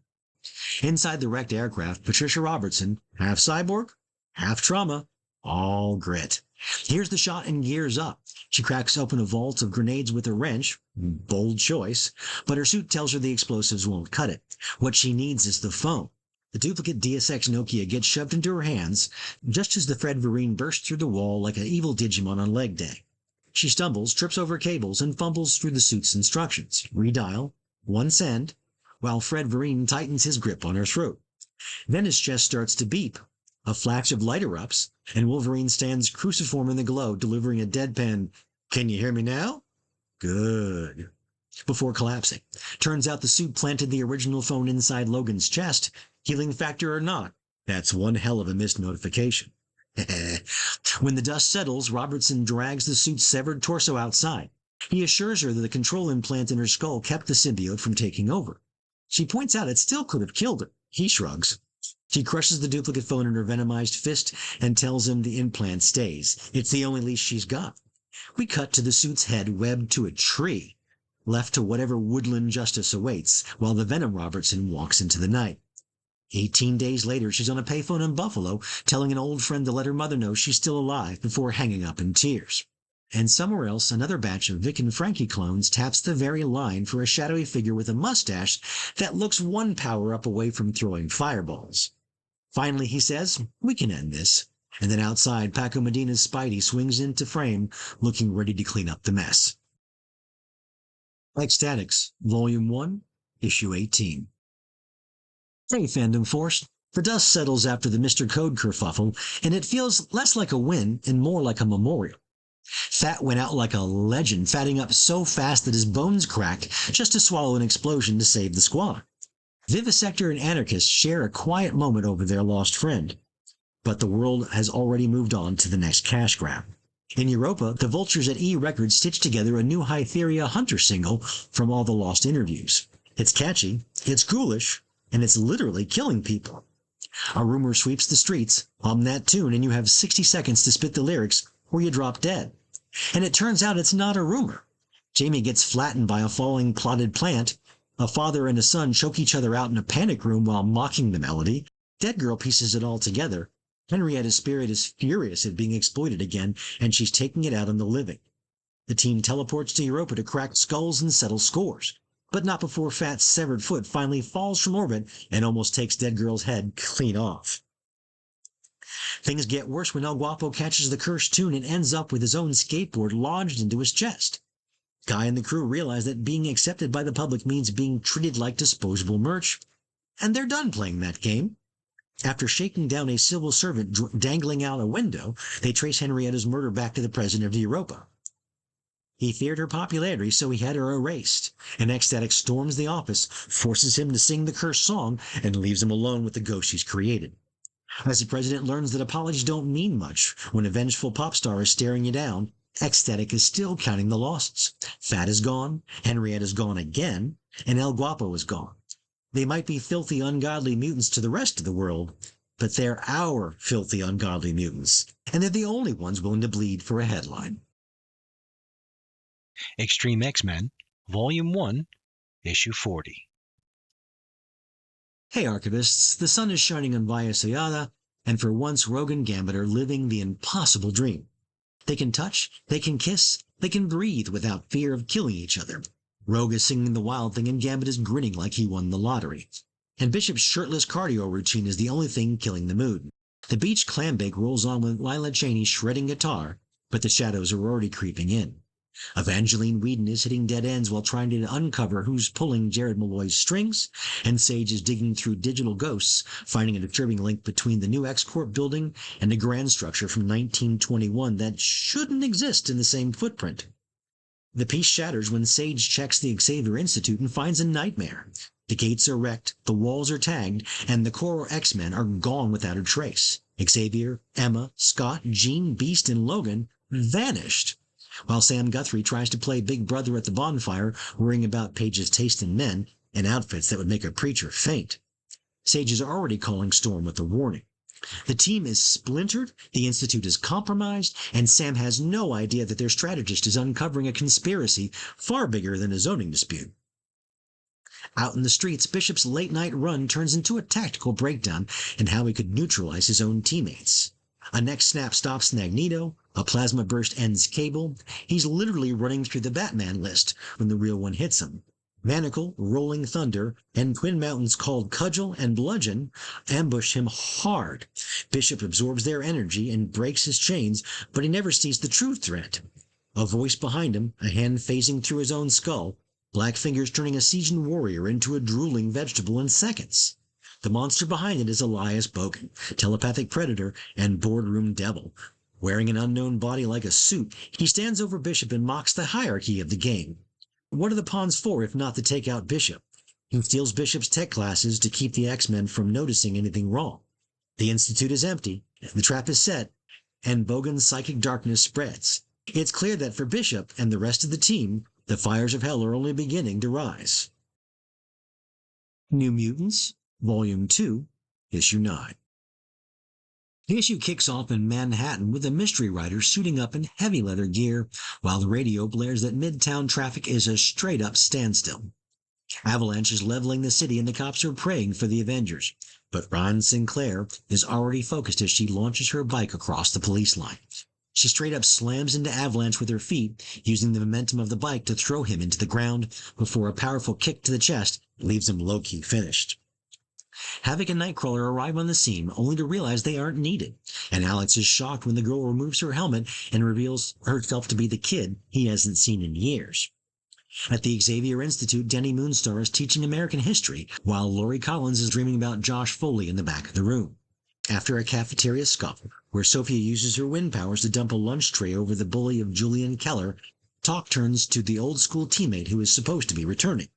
Inside the wrecked aircraft, Patricia Robertson, half cyborg, Half trauma, all grit. Here's the shot and gears up. She cracks open a vault of grenades with a wrench. Bold choice. But her suit tells her the explosives won't cut it. What she needs is the phone. The duplicate Deus Ex Nokia gets shoved into her hands just as the Fred Vereen bursts through the wall like an evil Digimon on leg day. She stumbles, trips over cables, and fumbles through the suit's instructions. Redial, one send, while Fred Vereen tightens his grip on her throat. Then his chest starts to beep. A flash of light erupts, and Wolverine stands cruciform in the glow, delivering a deadpan, "Can you hear me now?" Good. Before collapsing. Turns out the suit planted the original phone inside Logan's chest, healing factor or not. That's one hell of a missed notification. When the dust settles, Robertson drags the suit's severed torso outside. He assures her that the control implant in her skull kept the symbiote from taking over. She points out it still could have killed her. He shrugs. She crushes the duplicate phone in her venomized fist and tells him the implant stays. It's the only leash she's got. We cut to the suit's head webbed to a tree, left to whatever woodland justice awaits, while the Venom Robertson walks into the night. 18 days later, she's on a payphone in Buffalo, telling an old friend to let her mother know she's still alive before hanging up in tears. And somewhere else, another batch of Vic and Frankie clones taps the very line for a shadowy figure with a mustache that looks one power-up away from throwing fireballs. Finally, he says, "We can end this." And then outside, Paco Medina's Spidey swings into frame, looking ready to clean up the mess. Ecstatics, Volume 1, Issue 18. Hey, Fandom Force. The dust settles after the Mr. Code kerfuffle, and it feels less like a win and more like a memorial. Fat went out like a legend, fatting up so fast that his bones cracked just to swallow an explosion to save the squad. Vivisector and Anarchist share a quiet moment over their lost friend, but the world has already moved on to the next cash grab. In Europa, the vultures at E Records stitched together a new Hytheria Hunter single from all the lost interviews. It's catchy, it's ghoulish, and it's literally killing people. A rumor sweeps the streets, hum that tune, and you have 60 seconds to spit the lyrics or you drop dead. And it turns out it's not a rumor. Jamie gets flattened by a falling clotted plant. A father and a son choke each other out in a panic room while mocking the melody. Dead Girl pieces it all together. Henrietta's spirit is furious at being exploited again, and she's taking it out on the living. The team teleports to Europa to crack skulls and settle scores, but not before Fat's severed foot finally falls from orbit and almost takes Dead Girl's head clean off. Things get worse when El Guapo catches the cursed tune and ends up with his own skateboard lodged into his chest. Guy and the crew realize that being accepted by the public means being treated like disposable merch, and they're done playing that game. After shaking down a civil servant dangling out a window, they trace Henrietta's murder back to the president of Europa. He feared her popularity, so he had her erased. An ecstatic storms the office, forces him to sing the cursed song, and leaves him alone with the ghost she's created. As the president learns that apologies don't mean much when a vengeful pop star is staring you down, Ecstatic is still counting the losses. Fat is gone, Henrietta's gone again, and El Guapo is gone. They might be filthy, ungodly mutants to the rest of the world, but they're our filthy, ungodly mutants, and they're the only ones willing to bleed for a headline. Extreme X-Men, Volume 1, Issue 40. Hey Archivists, the sun is shining on Via Sayada, and for once Rogue and Gambit are living the impossible dream. They can touch, they can kiss, they can breathe without fear of killing each other. Rogue is singing the Wild Thing and Gambit is grinning like he won the lottery. And Bishop's shirtless cardio routine is the only thing killing the mood. The beach clambake rolls on with Lila Cheney shredding guitar, but the shadows are already creeping in. Evangeline Whedon is hitting dead ends while trying to uncover who's pulling Jared Malloy's strings, and Sage is digging through digital ghosts, finding a disturbing link between the new X-Corp building and a grand structure from 1921 that shouldn't exist in the same footprint. The piece shatters when Sage checks the Xavier Institute and finds a nightmare. The gates are wrecked, the walls are tagged, and the core X-Men are gone without a trace. Xavier, Emma, Scott, Jean, Beast, and Logan vanished. While Sam Guthrie tries to play Big Brother at the bonfire, worrying about Paige's taste in men and outfits that would make a preacher faint. Sage is already calling Storm with a warning. The team is splintered, the Institute is compromised, and Sam has no idea that their strategist is uncovering a conspiracy far bigger than a zoning dispute. Out in the streets, Bishop's late-night run turns into a tactical breakdown in how he could neutralize his own teammates. A neck snap stops Magneto, a plasma burst ends Cable. He's literally running through the Batman list when the real one hits him. Manacle, Rolling Thunder, and twin mountains called Cudgel and Bludgeon ambush him hard. Bishop absorbs their energy and breaks his chains, but he never sees the true threat. A voice behind him, a hand phasing through his own skull, black fingers turning a seasoned warrior into a drooling vegetable in seconds. The monster behind it is Elias Bogan, telepathic predator and boardroom devil. Wearing an unknown body like a suit, he stands over Bishop and mocks the hierarchy of the game. What are the pawns for if not to take out Bishop? He steals Bishop's tech classes to keep the X-Men from noticing anything wrong. The Institute is empty, the trap is set, and Bogan's psychic darkness spreads. It's clear that for Bishop and the rest of the team, the fires of hell are only beginning to rise. New Mutants, Volume 2, Issue 9. The issue kicks off in Manhattan with a mystery writer suiting up in heavy leather gear, while the radio blares that midtown traffic is a straight-up standstill. Avalanche is leveling the city and the cops are praying for the Avengers, but Ryan Sinclair is already focused as she launches her bike across the police line. She straight up slams into Avalanche with her feet, using the momentum of the bike to throw him into the ground before a powerful kick to the chest leaves him low-key finished. Havoc and Nightcrawler arrive on the scene only to realize they aren't needed, and Alex is shocked when the girl removes her helmet and reveals herself to be the kid he hasn't seen in years. At the Xavier Institute, Denny Moonstar is teaching American history, while Laurie Collins is dreaming about Josh Foley in the back of the room. After a cafeteria scuffle, where Sophia uses her wind powers to dump a lunch tray over the bully of Julian Keller, talk turns to the old school teammate who is supposed to be returning.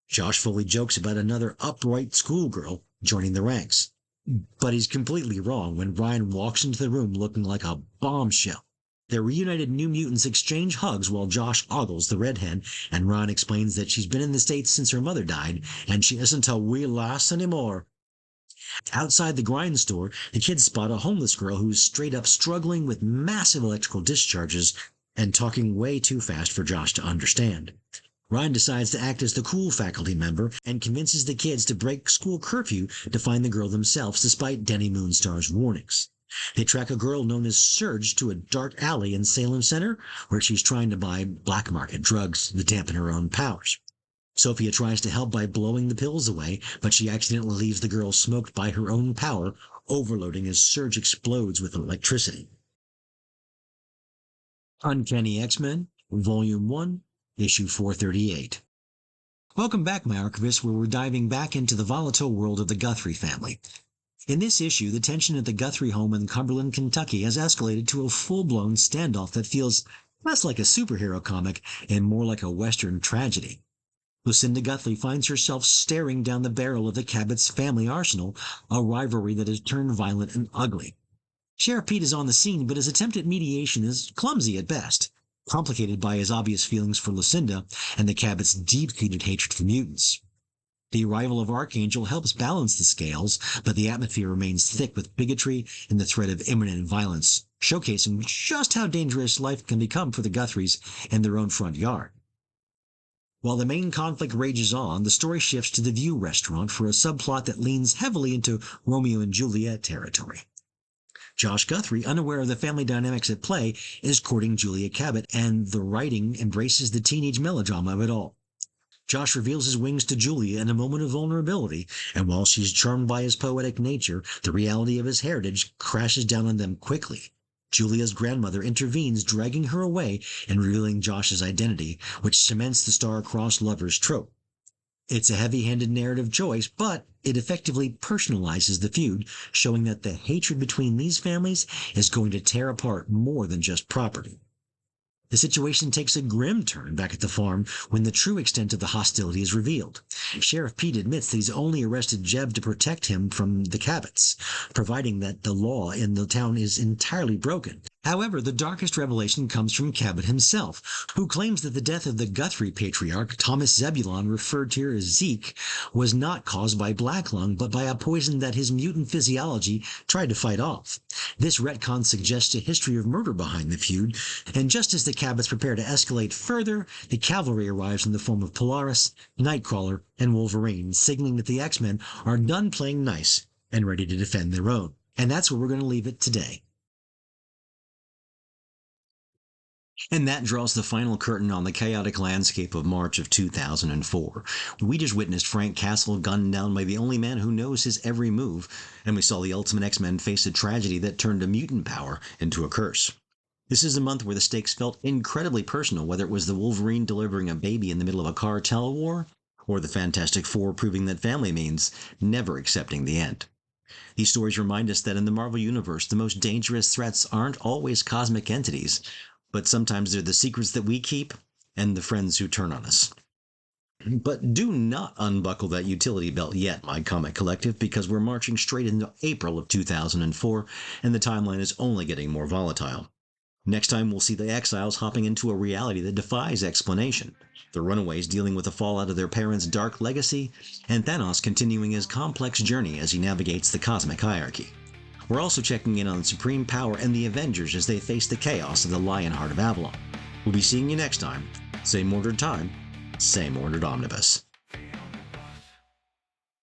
Josh Foley jokes about another upright schoolgirl joining the ranks. But he's completely wrong when Brian walks into the room looking like a bombshell. The reunited New Mutants exchange hugs while Josh ogles the redhead, and Ron explains that she's been in the States since her mother died, and she isn't a wee lass anymore. Outside the grind store, the kids spot a homeless girl who's straight up struggling with massive electrical discharges and talking way too fast for Josh to understand. Ryan decides to act as the cool faculty member and convinces the kids to break school curfew to find the girl themselves despite Denny Moonstar's warnings. They track a girl known as Surge to a dark alley in Salem Center where she's trying to buy black market drugs to dampen her own powers. Sophia tries to help by blowing the pills away, but she accidentally leaves the girl smoked by her own power, overloading as Surge explodes with electricity. Uncanny X-Men, Volume 1, Issue 438. Welcome back, my archivists, where we're diving back into the volatile world of the Guthrie family. In this issue, the tension at the Guthrie home in Cumberland, Kentucky has escalated to a full-blown standoff that feels less like a superhero comic and more like a Western tragedy. Lucinda Guthrie finds herself staring down the barrel of the Cabot's family arsenal, a rivalry that has turned violent and ugly. Sheriff Pete is on the scene, but his attempt at mediation is clumsy at best, complicated by his obvious feelings for Lucinda and the Cabot's deep-seated hatred for mutants. The arrival of Archangel helps balance the scales, but the atmosphere remains thick with bigotry and the threat of imminent violence, showcasing just how dangerous life can become for the Guthries in their own front yard. While the main conflict rages on, the story shifts to the View restaurant for a subplot that leans heavily into Romeo and Juliet territory. Josh Guthrie, unaware of the family dynamics at play, is courting Julia Cabot, and the writing embraces the teenage melodrama of it all. Josh reveals his wings to Julia in a moment of vulnerability, and while she's charmed by his poetic nature, the reality of his heritage crashes down on them quickly. Julia's grandmother intervenes, dragging her away and revealing Josh's identity, which cements the star-crossed lovers trope. It's a heavy-handed narrative choice, but it effectively personalizes the feud, showing that the hatred between these families is going to tear apart more than just property. The situation takes a grim turn back at the farm when the true extent of the hostility is revealed. Sheriff Pete admits that he's only arrested Jeb to protect him from the Cabots, providing that the law in the town is entirely broken. However, the darkest revelation comes from Cabot himself, who claims that the death of the Guthrie patriarch, Thomas Zebulon, referred to here as Zeke, was not caused by black lung, but by a poison that his mutant physiology tried to fight off. This retcon suggests a history of murder behind the feud, and just as the Cabots prepare to escalate further, the cavalry arrives in the form of Polaris, Nightcrawler, and Wolverine, signaling that the X-Men are done playing nice and ready to defend their own. And that's where we're going to leave it today. And that draws the final curtain on the chaotic landscape of March of 2004. We just witnessed Frank Castle gunned down by the only man who knows his every move, and we saw the Ultimate X-Men face a tragedy that turned a mutant power into a curse. This is a month where the stakes felt incredibly personal, whether it was the Wolverine delivering a baby in the middle of a cartel war, or the Fantastic Four proving that family means never accepting the end. These stories remind us that in the Marvel Universe, the most dangerous threats aren't always cosmic entities, but sometimes they're the secrets that we keep and the friends who turn on us. But do not unbuckle that utility belt yet, my comic collective, because we're marching straight into April of 2004, and the timeline is only getting more volatile. Next time, we'll see the exiles hopping into a reality that defies explanation, the runaways dealing with the fallout of their parents' dark legacy, and Thanos continuing his complex journey as he navigates the cosmic hierarchy. We're also checking in on Supreme Power and the Avengers as they face the chaos of the Lionheart of Avalon. We'll be seeing you next time. Same ordered time, same ordered omnibus.